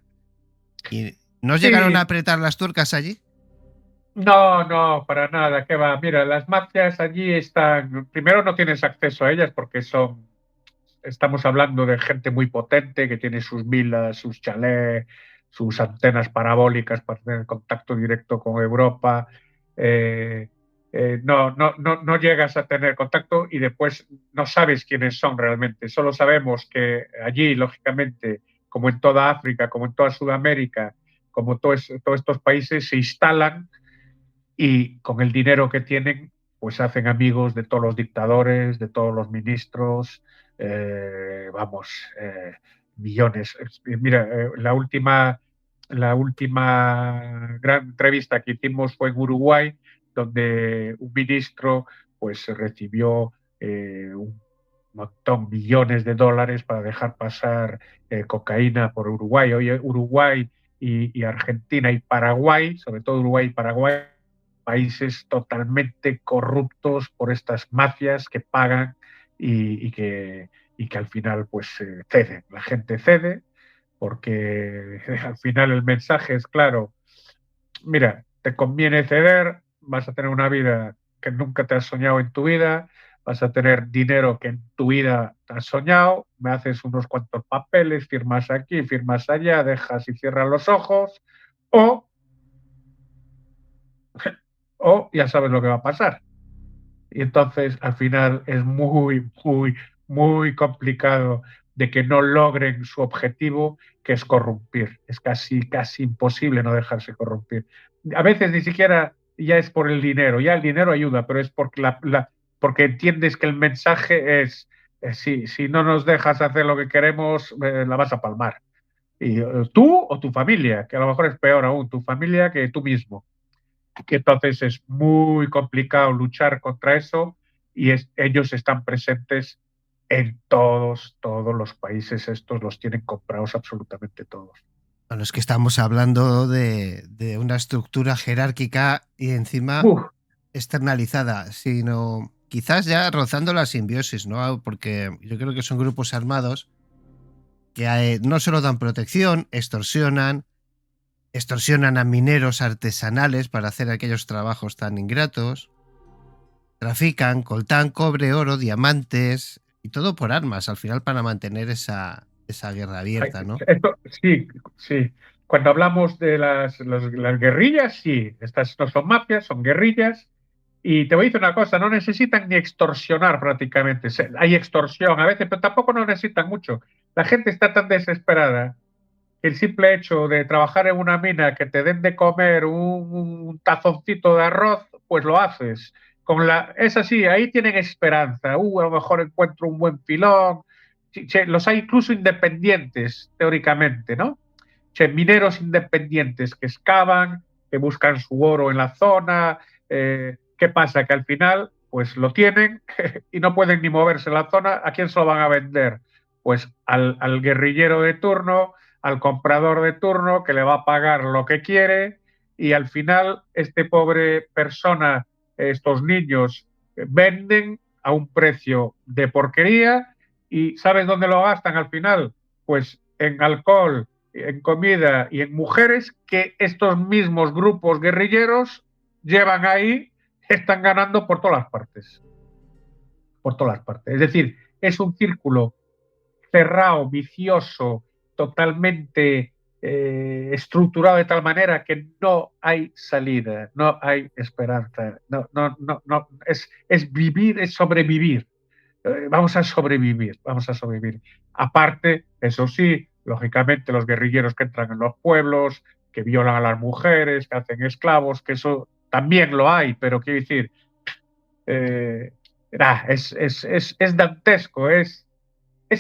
¿Y no os llegaron a Sí, apretar las tuercas allí? no, no, para nada, qué va. Mira, las mafias allí están, primero no tienes acceso a ellas porque estamos hablando de gente muy potente que tiene sus vilas, sus chalés, sus antenas parabólicas para tener contacto directo con Europa. Eh, no llegas a tener contacto y después no sabes quiénes son realmente. Solo sabemos que allí, lógicamente, como en toda África, como en toda Sudamérica, como todos estos países, se instalan y con el dinero que tienen, pues hacen amigos de todos los dictadores, de todos los ministros, vamos, millones. Mira, la última gran entrevista que hicimos fue en Uruguay, donde un ministro pues recibió un montón, millones de dólares para dejar pasar cocaína por Uruguay. Hoy Uruguay y Argentina y Paraguay, sobre todo Uruguay y Paraguay, países totalmente corruptos por estas mafias que pagan y que al final pues ceden. La gente cede porque al final el mensaje es claro, mira, te conviene ceder, vas a tener una vida que nunca te has soñado en tu vida, vas a tener dinero que en tu vida te has soñado, me haces unos cuantos papeles, firmas aquí, firmas allá, dejas y cierras los ojos, o, o ya sabes lo que va a pasar. Y entonces al final es muy complicado de que no logren su objetivo, que es corrompir. Es casi imposible no dejarse corrompir. A veces ni siquiera ya es por el dinero, ya el dinero ayuda, pero es porque, porque entiendes que el mensaje es, si no nos dejas hacer lo que queremos, la vas a palmar. Y tú o tu familia, que a lo mejor es peor aún, tu familia que tú mismo, que entonces es muy complicado luchar contra eso y ellos están presentes en todos los países estos, los tienen comprados absolutamente todos. Bueno, es que estamos hablando de una estructura jerárquica y encima Uf, externalizada, sino quizás ya rozando la simbiosis, ¿no? Porque yo creo que son grupos armados que no solo dan protección, extorsionan a mineros artesanales para hacer aquellos trabajos tan ingratos, trafican coltán, cobre, oro, diamantes y todo por armas, al final para mantener esa guerra abierta, ¿no? esto, sí, sí. Cuando hablamos de las guerrillas, sí, estas no son mafias, son guerrillas. Y te voy a decir una cosa, no necesitan ni extorsionar prácticamente. Hay extorsión a veces, pero tampoco no necesitan mucho. La gente está tan desesperada que el simple hecho de trabajar en una mina, que te den de comer un tazoncito de arroz, pues lo haces. Es así, ahí tienen esperanza. A lo mejor encuentro un buen filón. Los hay incluso independientes, teóricamente, ¿no? Mineros independientes que excavan, que buscan su oro en la zona. ¿Qué pasa? Que al final, pues lo tienen y no pueden ni moverse en la zona. ¿A quién se lo van a vender? pues al guerrillero de turno, al comprador de turno, que le va a pagar lo que quiere, y al final este pobre persona, estos niños, venden a un precio de porquería, y ¿sabes dónde lo gastan al final? Pues en alcohol, en comida y en mujeres que estos mismos grupos guerrilleros llevan ahí, están ganando por todas las partes. Por todas las partes. Es decir, es un círculo cerrado, vicioso, totalmente estructurado de tal manera que no hay salida, no hay esperanza, no, es vivir, es sobrevivir. Vamos a sobrevivir, vamos a sobrevivir. Aparte, eso sí, lógicamente los guerrilleros que entran en los pueblos, que violan a las mujeres, que hacen esclavos, que eso también lo hay, pero quiero decir, eh, es dantesco, es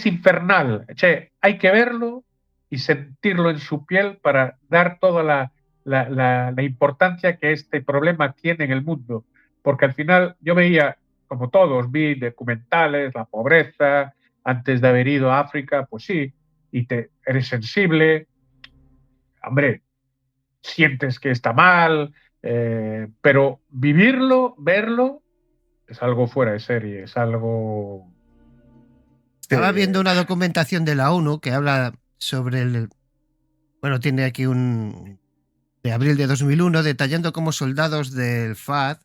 infernal. Che, hay que verlo y sentirlo en su piel para dar toda la importancia que este problema tiene en el mundo. Porque al final yo veía, como todos, vi documentales, la pobreza, antes de haber ido a África, pues sí, y eres sensible, hombre, sientes que está mal, pero vivirlo, verlo, es algo fuera de serie, es algo... Estaba viendo una documentación de la ONU que habla sobre el... Bueno, tiene aquí un... de abril de 2001, detallando cómo soldados del FAD,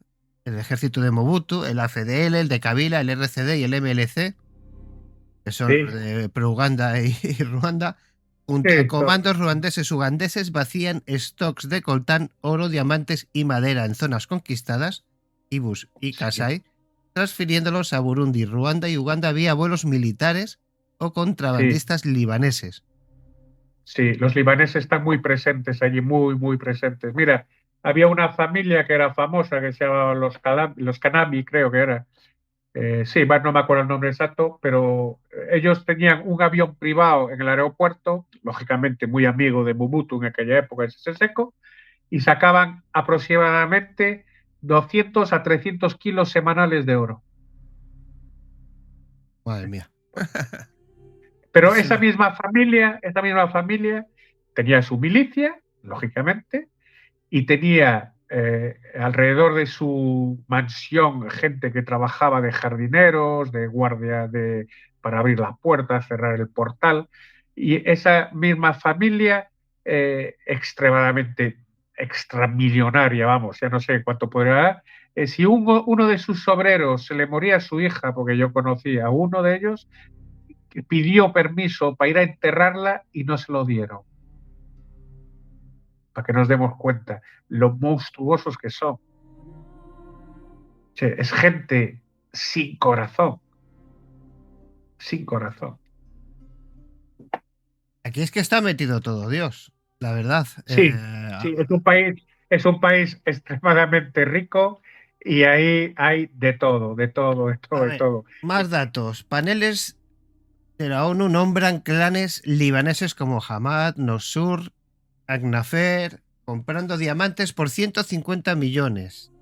el ejército de Mobutu, el AFDL, el de Kabila, el RCD y el MLC, que son Sí, de pro-Uganda y Ruanda, junto a sí, comandos ruandeses ugandeses, vacían stocks de coltán, oro, diamantes y madera en zonas conquistadas, Ibus y sí. Kasai, transfiriéndolos a Burundi, Ruanda y Uganda vía vuelos militares o Sí, contrabandistas libaneses. sí, los libaneses están muy presentes allí, muy, muy presentes. Mira, había una familia que era famosa, que se llamaba los Kanabi, creo que era. Sí, no me acuerdo el nombre exacto, pero ellos tenían un avión privado en el aeropuerto, lógicamente muy amigo de Mobutu en aquella época, en Seseko, y sacaban aproximadamente 200 a 300 kilos semanales de oro. Madre mía. Pero Es una... esa misma familia tenía su milicia, lógicamente, y tenía alrededor de su mansión gente que trabajaba de jardineros, de guardia para abrir las puertas, cerrar el portal, y esa misma familia extremadamente extramillonaria, vamos, ya no sé cuánto podría dar, si uno de sus obreros se le moría a su hija, porque yo conocía a uno de ellos, pidió permiso para ir a enterrarla y no se lo dieron, para que nos demos cuenta lo monstruosos que son. Sí, es gente sin corazón, sin corazón. Aquí es que está metido todo Dios, la verdad. Sí, sí, es un país extremadamente rico y ahí hay de todo, de todo, de todo, A de ver, todo. más datos. Paneles de la ONU nombran clanes libaneses como Hamad, Nosur, Agnafer, comprando diamantes por 150 millones.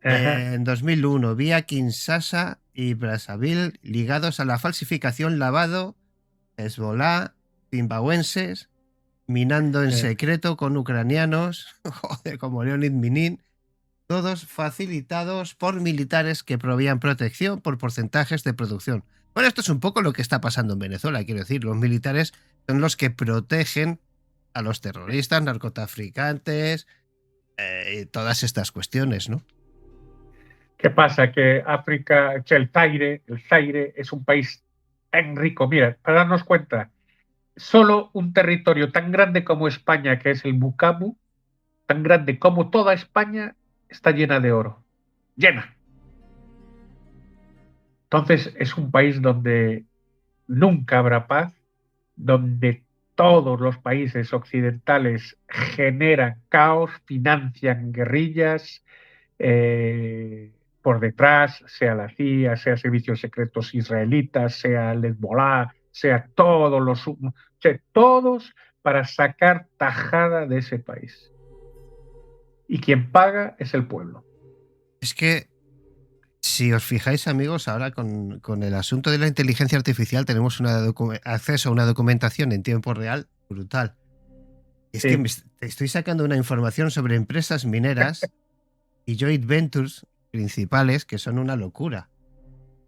Ajá, En 2001, vía Kinshasa y Brazzaville ligados a la falsificación, lavado, Hezbollah, zimbabuenses, minando en secreto con ucranianos, joder, como Leonid Minin, todos facilitados por militares que proveían protección por porcentajes de producción. Bueno, esto es un poco lo que está pasando en Venezuela, quiero decir, los militares son los que protegen a los terroristas, narcotraficantes, todas estas cuestiones, ¿no? ¿qué pasa? Que África, que el Zaire es un país tan rico. Mira, para darnos cuenta, solo un territorio tan grande como España, que es el Bukavu, tan grande como toda España, está llena de oro. Llena. Entonces es un país donde nunca habrá paz, donde todos los países occidentales generan caos, financian guerrillas por detrás, sea la CIA, sea servicios secretos israelitas, sea el Hezbollah, sea sea, todos para sacar tajada de ese país. Y quien paga es el pueblo. Es que Si os fijáis, amigos, ahora con el asunto de la inteligencia artificial tenemos acceso a una documentación en tiempo real brutal. Es que Sí. estoy sacando una información sobre empresas mineras y joint ventures principales que son una locura.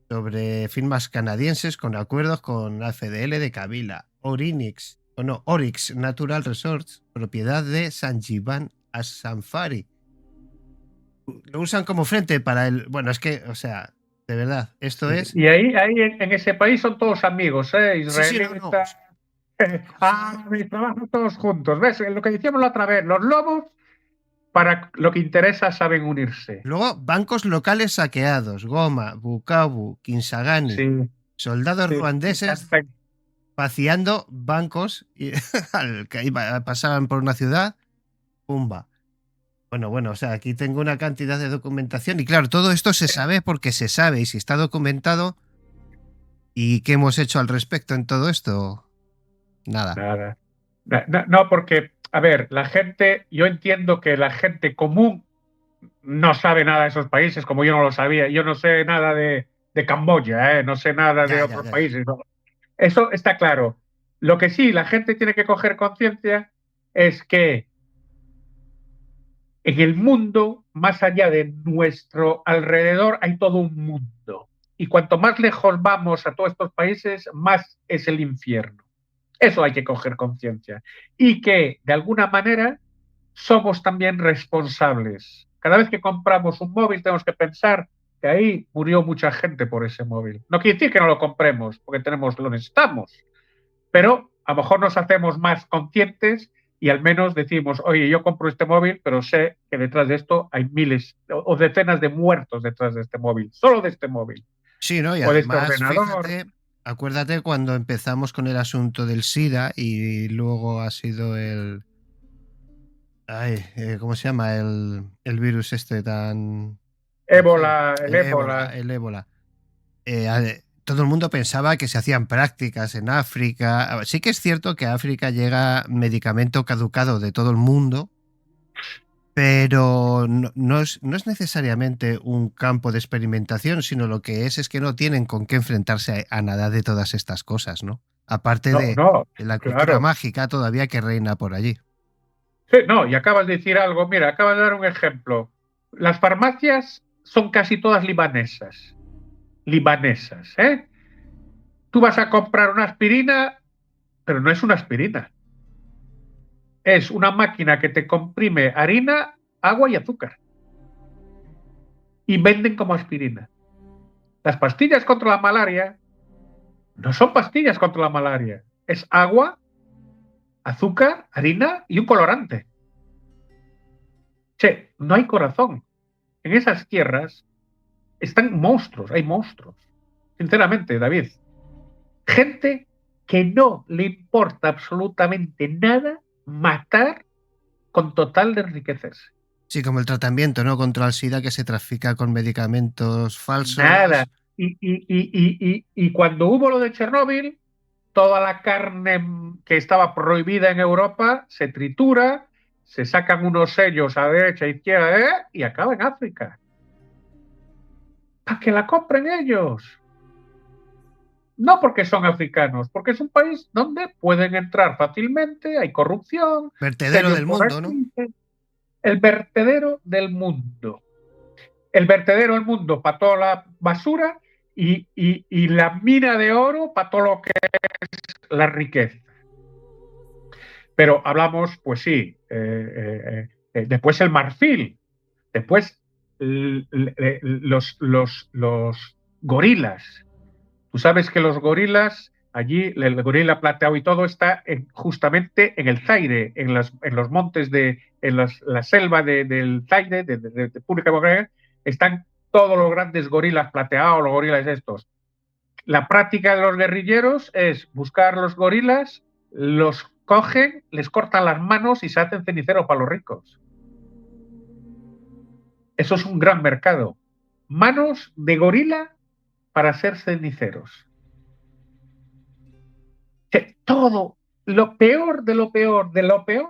Sobre firmas canadienses con acuerdos con la FDL de Kabila, Oryx Natural Resources, propiedad de Sanjivan Asamfari. Lo usan como frente para el... Bueno, es que, o sea, de verdad, esto es... Y ahí en ese país son todos amigos, Sí, sí, no, no. israelitas, árabes, trabajan todos juntos. ¿Ves? Lo que decíamos la otra vez, los lobos, para lo que interesa, saben unirse. Luego, bancos locales saqueados, Goma, Bukavu, Kinsagani, Sí, soldados sí. ruandeses vaciando bancos y al que pasaban por una ciudad, pumba. Bueno, o sea, aquí tengo una cantidad de documentación y claro, todo esto se sabe porque se sabe y si está documentado. ¿Y qué hemos hecho al respecto en todo esto? Nada. Nada. No, porque, a ver, yo entiendo que la gente común no sabe nada de esos países, como yo no lo sabía. Yo no sé nada de Camboya, no sé nada de Ya, ya, otros ya. países. ¿No? Eso está claro. Lo que sí, la gente tiene que coger conciencia es que en el mundo, más allá de nuestro alrededor, hay todo un mundo. Y cuanto más lejos vamos a todos estos países, más es el infierno. Eso hay que coger conciencia. Y que, de alguna manera, somos también responsables. Cada vez que compramos un móvil tenemos que pensar que ahí murió mucha gente por ese móvil. No quiere decir que no lo compremos, porque lo necesitamos, pero a lo mejor nos hacemos más conscientes y al menos decimos, oye, yo compro este móvil, pero sé que detrás de esto hay miles o decenas de muertos detrás de este móvil, solo de este móvil, Sí, ¿no? Y o de este además, ordenador. fíjate, acuérdate cuando empezamos con el asunto del SIDA y luego ha sido el... Ay, ¿cómo se llama? El virus este tan heavy. El ébola. El ébola. Todo el mundo pensaba que se hacían prácticas en África. Sí que es cierto que a África llega medicamento caducado de todo el mundo, pero no es necesariamente un campo de experimentación, sino lo que es que no tienen con qué enfrentarse a nada de todas estas cosas, ¿no? Aparte No, de no, la cultura claro. mágica todavía que reina por allí. Sí, no, y acabas de decir algo, mira, acabas de dar un ejemplo. Las farmacias son casi todas libanesas. Libanesas, ¿eh? Tú vas a comprar una aspirina, pero no es una aspirina. Es una máquina que te comprime harina, agua y azúcar. Y venden como aspirina. Las pastillas contra la malaria no son pastillas contra la malaria. Es agua, azúcar, harina y un colorante. Che, no hay corazón. En esas tierras están monstruos, hay monstruos. Sinceramente, David. Gente que no le importa absolutamente nada matar con total de enriquecerse. Sí, como el tratamiento, ¿no? Contra el SIDA que se trafica con medicamentos Nada. falsos. Y cuando hubo lo de Chernóbil, toda la carne que estaba prohibida en Europa se tritura, se sacan unos sellos a derecha e izquierda y acaba en África. Para que la compren ellos. No porque son africanos, porque es un país donde pueden entrar fácilmente, hay corrupción, Vertedero sellos del por mundo, ¿no? aquí. El vertedero del mundo. El vertedero del mundo para toda la basura y la mina de oro para todo lo que es la riqueza. Pero hablamos, pues sí, después el marfil, después los gorilas. Tú sabes que los gorilas, allí el gorila plateado y todo está justamente en el Zaire, en los montes la selva del Zaire, de República Democrática, están todos los grandes gorilas plateados, los gorilas estos. La práctica de los guerrilleros es buscar los gorilas, los cogen, les cortan las manos y se hacen ceniceros para los ricos. Eso es un gran mercado. Manos de gorila para ser ceniceros. Todo, lo peor de lo peor de lo peor,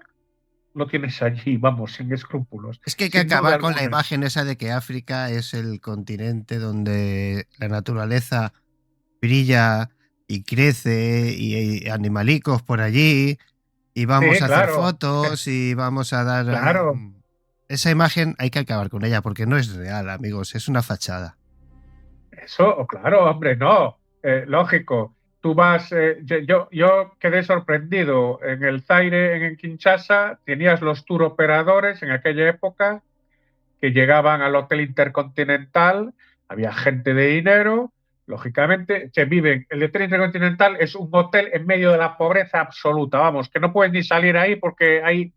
lo tienes allí, vamos, sin escrúpulos. Es que hay que Sin duda acabar con la alguna. imagen esa de que África es el continente donde la naturaleza brilla y crece y hay animalicos por allí y vamos Sí, a hacer claro, fotos y vamos a dar... claro. esa imagen hay que acabar con ella porque no es real, amigos, es una fachada. Eso, claro, hombre, no. Lógico. Tú vas, yo quedé sorprendido. En el Zaire, en Kinshasa, tenías los tour operadores en aquella época que llegaban al Hotel Intercontinental, había gente de dinero, lógicamente, que viven. El Hotel Intercontinental es un hotel en medio de la pobreza absoluta, vamos, que no puedes ni salir ahí porque hay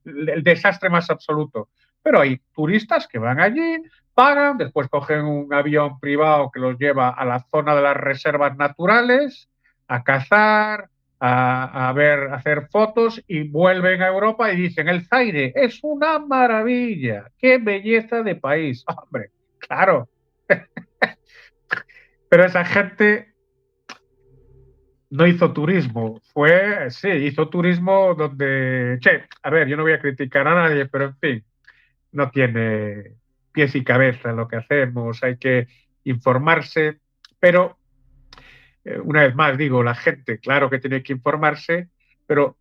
el desastre más absoluto. Pero hay turistas que van allí, pagan, después cogen un avión privado que los lleva a la zona de las reservas naturales, a cazar, a ver, a hacer fotos y vuelven a Europa y dicen, el Zaire es una maravilla, qué belleza de país. Hombre, claro, pero esa gente no hizo turismo, sí, hizo turismo donde, che, a ver, yo no voy a criticar a nadie, pero en fin, no tiene pies y cabeza lo que hacemos, hay que informarse, pero una vez más digo, la gente, claro que tiene que informarse, pero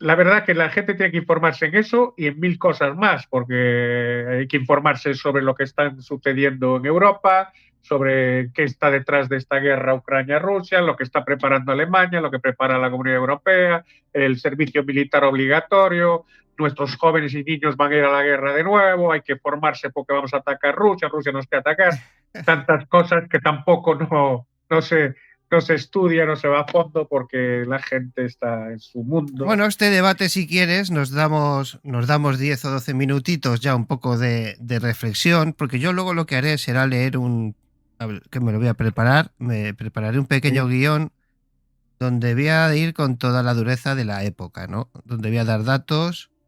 la verdad que la gente tiene que informarse en eso y en mil cosas más, porque hay que informarse sobre lo que está sucediendo en Europa, sobre qué está detrás de esta guerra Ucrania-Rusia, lo que está preparando Alemania, lo que prepara la Comunidad Europea, el servicio militar obligatorio, nuestros jóvenes y niños van a ir a la guerra de nuevo, hay que formarse porque vamos a atacar Rusia, Rusia nos quiere atacar, tantas cosas que tampoco no se estudia, no se va a fondo porque la gente está en su mundo. Bueno, este debate, si quieres, nos damos 10 o 12 minutitos ya un poco de reflexión, porque yo luego lo que haré será leer a ver, que me lo voy a preparar, me prepararé un pequeño Sí, guión donde voy a ir con toda la dureza de la época, ¿no? Donde voy a dar datos, sí,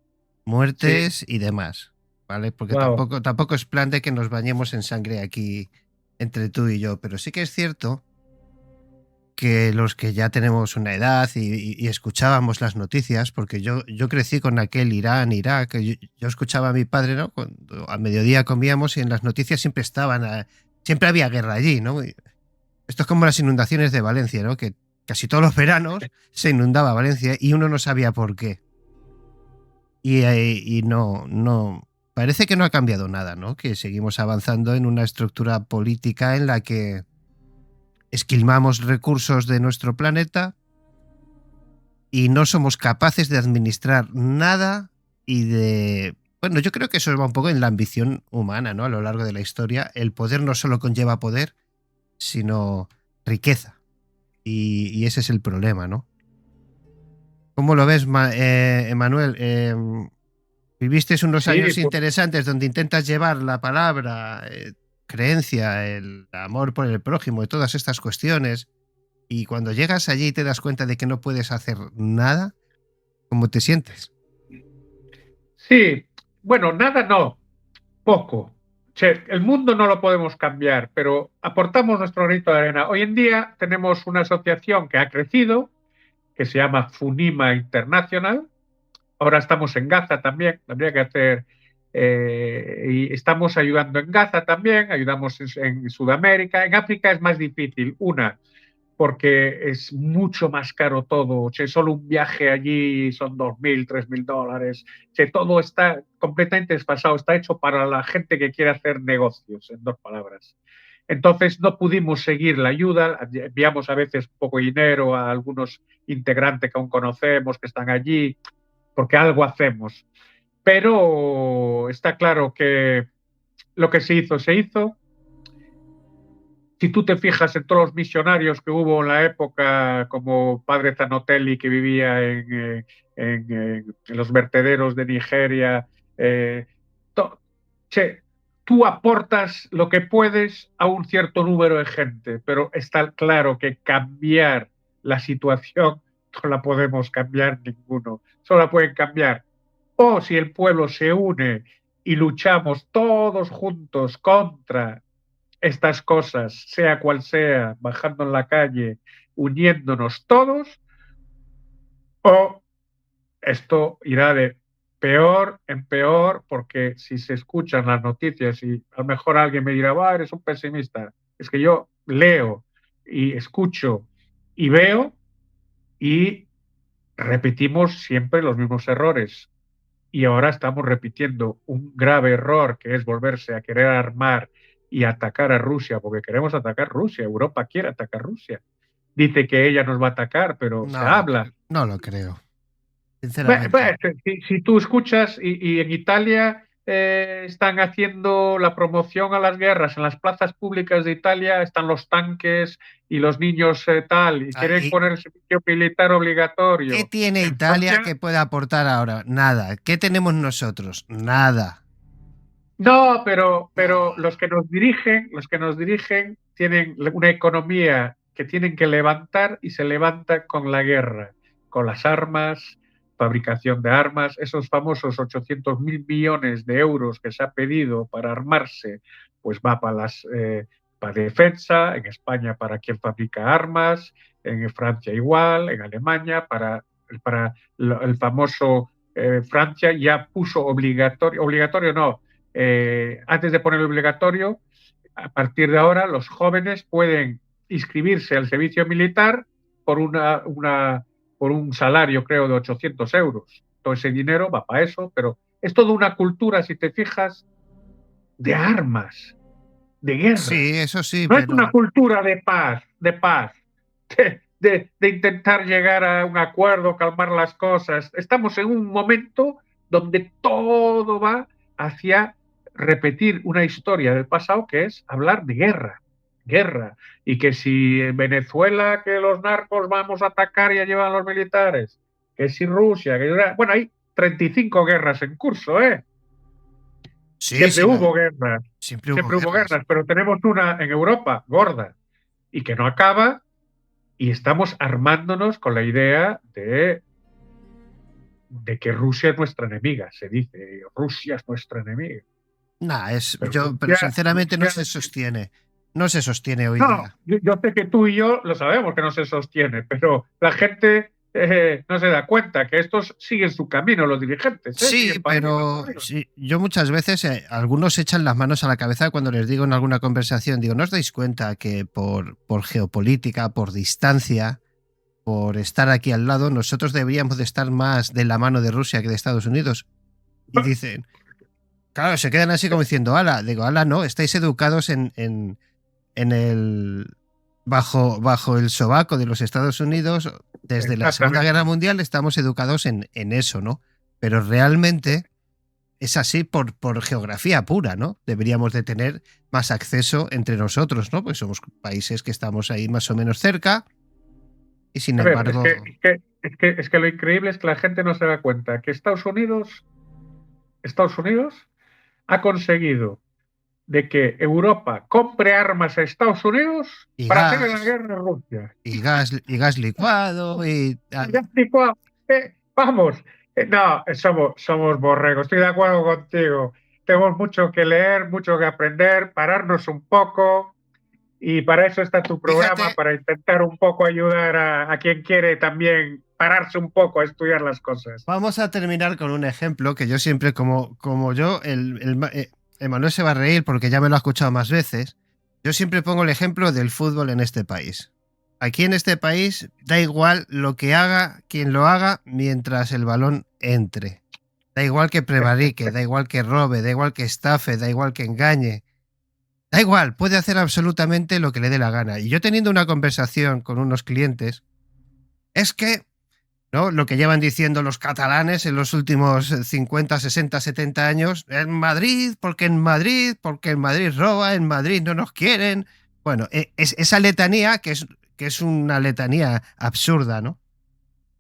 muertes y demás, ¿vale? Porque wow. tampoco es plan de que nos bañemos en sangre aquí entre tú y yo, pero sí que es cierto que los que ya tenemos una edad y escuchábamos las noticias, porque yo crecí con aquel Irán, Irak, yo escuchaba a mi padre, ¿no? Cuando a mediodía comíamos y en las noticias siempre estaban, siempre había guerra allí, ¿no? Esto es como las inundaciones de Valencia, ¿no? Que casi todos los veranos se inundaba Valencia y uno no sabía por qué. Y no, parece que no ha cambiado nada, ¿no? Que seguimos avanzando en una estructura política en la que esquilmamos recursos de nuestro planeta y no somos capaces de administrar nada y de... Bueno, yo creo que eso va un poco en la ambición humana, ¿no? A lo largo de la historia, el poder no solo conlleva poder, sino riqueza. Y ese es el problema, ¿no? ¿Cómo lo ves, Emanuel? Viviste unos Sí, años pues, interesantes donde intentas llevar la palabra, creencia, el amor por el prójimo y todas estas cuestiones. Y cuando llegas allí y te das cuenta de que no puedes hacer nada, ¿cómo te sientes? sí, bueno, nada no, poco. Che, el mundo no lo podemos cambiar, pero aportamos nuestro granito de arena. Hoy en día tenemos una asociación que ha crecido, que se llama FUNIMA International. Ahora estamos en Gaza también, habría que hacer, y estamos ayudando en Gaza también, ayudamos en Sudamérica. En África es más difícil, porque es mucho más caro todo. Che, solo un viaje allí son 2.000, $3.000. Che, todo está completamente desfasado, está hecho para la gente que quiere hacer negocios, en dos palabras. Entonces no pudimos seguir la ayuda, enviamos a veces poco dinero a algunos integrantes que aún conocemos, que están allí, porque algo hacemos. Pero está claro que lo que se hizo, se hizo. Si tú te fijas en todos los misionarios que hubo en la época, como Padre Zanotelli, que vivía en los vertederos de Nigeria, eh, to, che, tú aportas lo que puedes a un cierto número de gente, pero está claro que cambiar la situación no la podemos cambiar ninguno, solo la pueden cambiar. O si el pueblo se une y luchamos todos juntos contra estas cosas, sea cual sea, bajando en la calle, uniéndonos todos, o esto irá de peor en peor, porque si se escuchan las noticias y a lo mejor alguien me dirá, va, eres un pesimista. Es que yo leo y escucho y veo y repetimos siempre los mismos errores. Y ahora estamos repitiendo un grave error que es volverse a querer armar y atacar a Rusia, porque queremos atacar Rusia. Europa quiere atacar Rusia. Dice que ella nos va a atacar, pero se habla. No lo creo, sinceramente. Si tú escuchas y en Italia están haciendo la promoción a las guerras en las plazas públicas de Italia, están los tanques y los niños tal, y quieren ¿Y poner el servicio militar qué obligatorio. tiene En Italia Francia, que pueda aportar ahora? Nada. ¿Qué tenemos nosotros? Nada. no, pero No. los que nos dirigen tienen una economía que tienen que levantar y se levanta con la guerra, con las armas, fabricación de armas, esos famosos 800.000 millones de euros que se ha pedido para armarse, pues va para defensa, en España para quien fabrica armas, en Francia igual, en Alemania para el famoso Francia ya puso obligatorio no, antes de poner el obligatorio, a partir de ahora los jóvenes pueden inscribirse al servicio militar por, por un salario, creo, de 800 euros. Todo ese dinero va para eso, pero es toda una cultura, si te fijas, de armas, de guerra. Sí, eso sí, No es una pero cultura de paz, de intentar llegar a un acuerdo, calmar las cosas. Estamos en un momento donde todo va hacia repetir una historia del pasado que es hablar de guerra, guerra. Y que si en Venezuela que los narcos vamos a atacar y a llevar a los militares, que si Rusia, bueno, hay 35 guerras en curso, ¿eh? sí, sí, siempre hubo Siempre hubo guerras. guerras, pero tenemos una en Europa gorda y que no acaba y estamos armándonos con la idea de que Rusia es nuestra enemiga, se dice, Rusia es nuestra enemiga. Nah, Pero pero Rusia, sinceramente no Rusia se sostiene. No se sostiene hoy no, día. yo sé que tú y yo lo sabemos que no se sostiene, pero la gente no se da cuenta que estos siguen su camino, los dirigentes, Sí, siguen para arriba, pero para arriba. sí, yo muchas veces, algunos echan las manos a la cabeza cuando les digo en alguna conversación, digo, ¿no os dais cuenta que por geopolítica, por distancia, por estar aquí al lado, nosotros deberíamos de estar más de la mano de Rusia que de Estados Unidos? Y dicen, claro, se quedan así como diciendo, ala, digo, ala, no, estáis educados en el bajo el sobaco de los Estados Unidos desde la Segunda Exactamente. Guerra Mundial estamos educados en eso, ¿no? Pero realmente es así por geografía pura, ¿no? Deberíamos de tener más acceso entre nosotros, ¿no? Pues somos países que estamos ahí más o menos cerca y sin A ver, embargo... es que lo increíble es que la gente no se da cuenta que Estados Unidos ha conseguido de que Europa compre armas a Estados Unidos Y para hacerle la gas, guerra a Rusia. y gas licuado y... Ya explicó, vamos, no, somos borregos, estoy de acuerdo contigo. Tenemos mucho que leer, mucho que aprender, pararnos un poco y para eso está tu programa, Fíjate, para intentar un poco ayudar a quien quiere también pararse un poco a estudiar las cosas. vamos a terminar con un ejemplo que yo siempre, como yo, Emanuel se va a reír porque ya me lo ha escuchado más veces. Yo siempre pongo el ejemplo del fútbol en este país. Aquí en este país da igual lo que haga quien lo haga mientras el balón entre. Da igual que prevarique, da igual que robe, da igual que estafe, da igual que engañe. Da igual, puede hacer absolutamente lo que le dé la gana. Y yo teniendo una conversación con unos clientes, es que, ¿no? Lo que llevan diciendo los catalanes en los últimos 50, 60, 70 años, en Madrid, porque en Madrid roba, en Madrid no nos quieren. Bueno, esa letanía que es una letanía absurda, ¿no?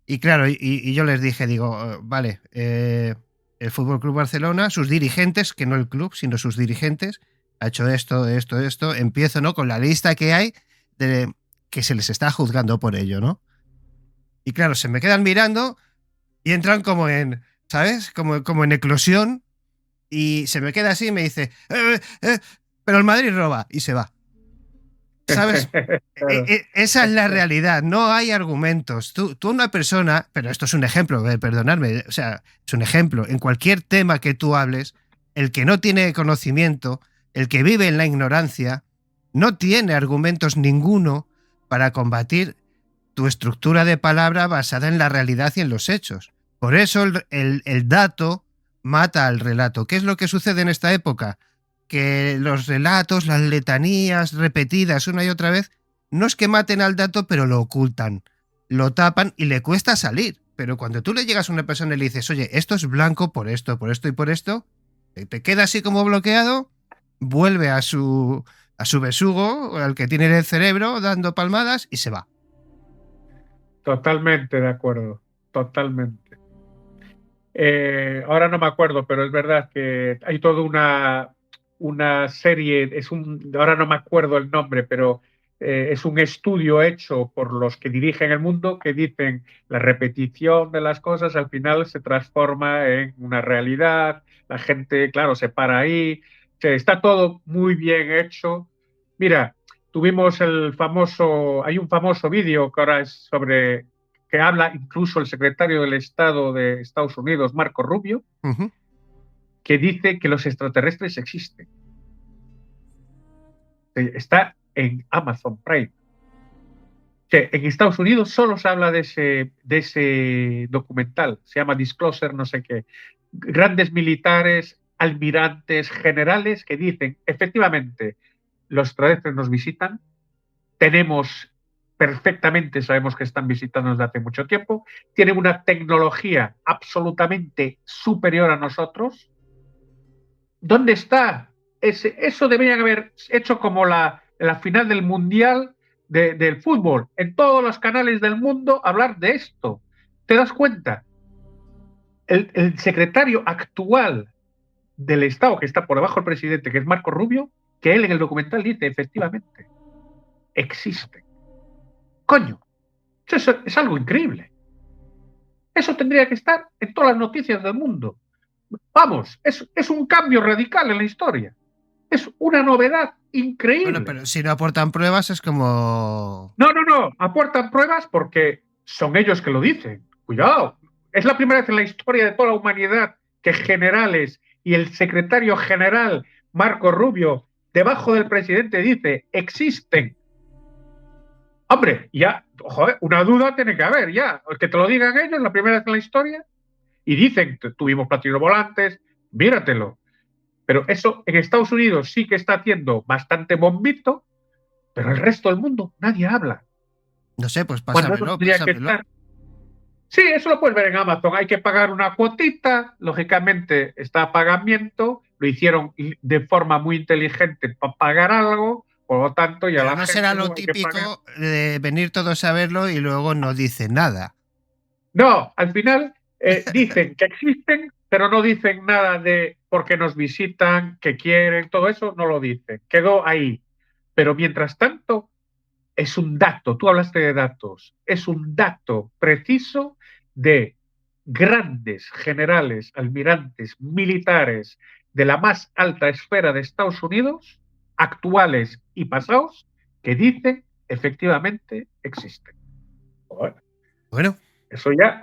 Y claro, y yo les dije, digo, vale, el Fútbol Club Barcelona, sus dirigentes, que no el club, sino sus dirigentes, ha hecho esto, esto, esto. Empiezo, ¿no? Con la lista que hay de que se les está juzgando por ello, ¿no? Y claro, se me quedan mirando y entran como en, ¿sabes? Como en eclosión y se me queda así y me dice, pero el Madrid roba y se va. ¿Sabes? Claro. Esa es la realidad, no hay argumentos. Tú una persona, pero esto es un ejemplo, perdonadme, o sea, es un ejemplo, en cualquier tema que tú hables, el que no tiene conocimiento, el que vive en la ignorancia, no tiene argumentos ninguno para combatir tu estructura de palabra basada en la realidad y en los hechos. Por eso el dato mata al relato. ¿Qué es lo que sucede en esta época? Que los relatos, las letanías repetidas una y otra vez, no es que maten al dato, pero lo ocultan, lo tapan y le cuesta salir. Pero cuando tú le llegas a una persona y le dices, oye, esto es blanco por esto y por esto, te queda así como bloqueado, vuelve a su besugo, al que tiene en el cerebro, dando palmadas y se va. Totalmente de acuerdo, totalmente. Ahora no me acuerdo, pero es verdad que hay toda una serie, ahora no me acuerdo el nombre, pero es un estudio hecho por los que dirigen el mundo que dicen la repetición de las cosas al final se transforma en una realidad, la gente, claro, se para ahí, está todo muy bien hecho. Mira, tuvimos hay un famoso vídeo que ahora es sobre que habla incluso el secretario del Estado de Estados Unidos, Marco Rubio, que dice que los extraterrestres existen. Está en Amazon Prime. Que en Estados Unidos solo se habla de ese documental, se llama Disclosure, no sé qué. Grandes militares, almirantes, generales que dicen, efectivamente, los extraterrestres nos visitan, sabemos que están visitando desde hace mucho tiempo, tienen una tecnología absolutamente superior a nosotros. ¿Dónde está? Eso deberían haber hecho como la final del Mundial del fútbol, en todos los canales del mundo hablar de esto. ¿Te das cuenta? El secretario actual del Estado, que está por debajo del presidente, que es Marco Rubio, que él en el documental dice, efectivamente, existe. Coño, eso es algo increíble. Eso tendría que estar en todas las noticias del mundo. Vamos, es un cambio radical en la historia. Es una novedad increíble. Bueno, pero si no aportan pruebas es como... No. Aportan pruebas porque son ellos que lo dicen. Cuidado. Es la primera vez en la historia de toda la humanidad que generales y el secretario general Marco Rubio, debajo del presidente, dice, existen. Hombre, ya, joder, una duda tiene que haber, ya. Que te lo digan ellos, la primera vez en la historia, y dicen, tuvimos platillos volantes, míratelo. Pero eso en Estados Unidos sí que está haciendo bastante bombito, pero el resto del mundo nadie habla. No sé, pues Cuando eso pásamelo, tendría que pásamelo. estar. Sí, eso lo puedes ver en Amazon. Hay que pagar una cuotita, lógicamente está a pagamiento, lo hicieron de forma muy inteligente para pagar algo, por lo tanto ya Pero la no gente será lo no hay que pagar. típico de venir todos a verlo y luego no dice nada. No, al final dicen que existen, pero no dicen nada de por qué nos visitan, qué quieren, todo eso no lo dicen. Quedó ahí. Pero mientras tanto, es un dato, tú hablaste de datos, es un dato preciso de grandes generales, almirantes, militares de la más alta esfera de Estados Unidos, actuales y pasados, que dicen efectivamente existen. Bueno, Eso ya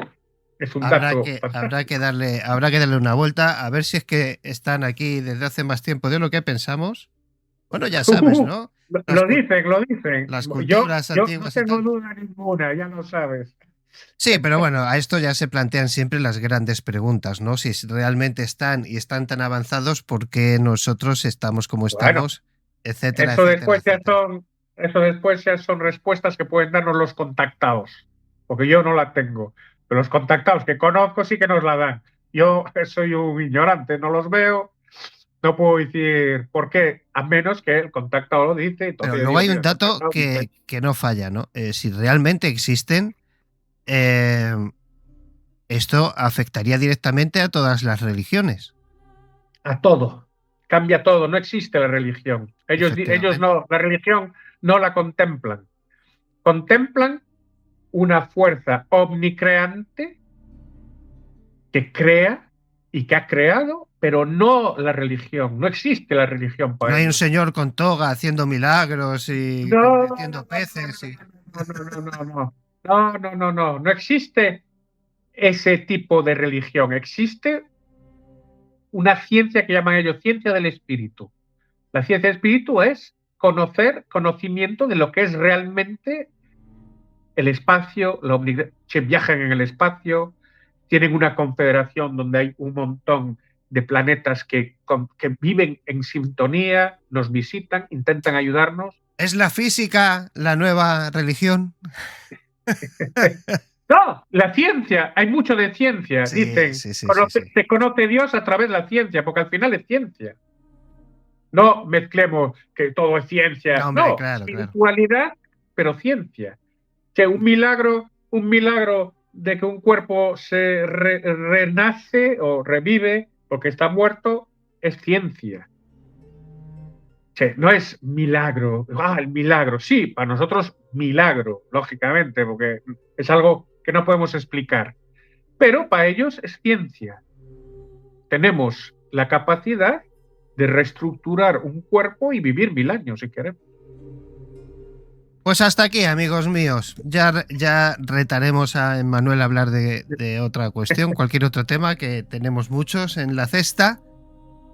es un dato fantástico. habrá que darle una vuelta a ver si es que están aquí desde hace más tiempo de lo que pensamos. Bueno, ya sabes, ¿no? Las, Lo dicen, lo dicen. las Yo culturas no antiguas y tengo tal. duda ninguna, ya lo sabes. Sí, pero bueno, a esto ya se plantean siempre las grandes preguntas, ¿no? Si realmente están y están tan avanzados, ¿por qué nosotros estamos como Bueno, estamos? Etcétera, etcétera, etcétera. eso después ya son respuestas que pueden darnos los contactados, porque yo no la tengo. Pero los contactados que conozco sí que nos la dan. Yo soy un ignorante, no los veo, no puedo decir por qué, a menos que el contactado lo dice. Pero Entonces yo luego digo, hay mira, un el dato contactado dice que no falla, ¿no? Si realmente existen, eh, esto afectaría directamente a todas las religiones. a todo, cambia todo, no existe la religión. Ellos Efectivamente. no, la religión no la contemplan. Contemplan una fuerza omnicreante que crea y que ha creado pero no la religión. No existe la religión No para hay un ellos. señor con toga haciendo milagros y No, convirtiendo peces. no, no, no, no, no. No, no, no, no. No existe ese tipo de religión. Existe una ciencia que llaman ellos ciencia del espíritu. La ciencia del espíritu es conocimiento de lo que es realmente el espacio, se viajan en el espacio, tienen una confederación donde hay un montón de planetas que viven en sintonía, nos visitan, intentan ayudarnos. ¿Es la física la nueva religión? No, la ciencia, hay mucho de ciencia, Sí, dicen, sí, sí, sí, sí. se conoce Dios a través de la ciencia, porque al final es ciencia. No mezclemos que todo es No, ciencia, hombre, no, claro, claro. espiritualidad, pero ciencia. Que un milagro de que un cuerpo se renace o revive porque está muerto, es ciencia. No es milagro. El milagro. Sí, para nosotros milagro, lógicamente, porque es algo que no podemos explicar. Pero para ellos es ciencia. Tenemos la capacidad de reestructurar un cuerpo y vivir 1000 años, si queremos. Pues hasta aquí, amigos míos. Ya retaremos a Emmanuel a hablar de otra cuestión, cualquier otro tema, que tenemos muchos en la cesta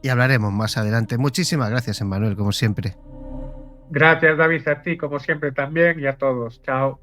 y hablaremos más adelante. Muchísimas gracias, Emmanuel, como siempre. Gracias, David, a ti, como siempre también, y a todos. Chao.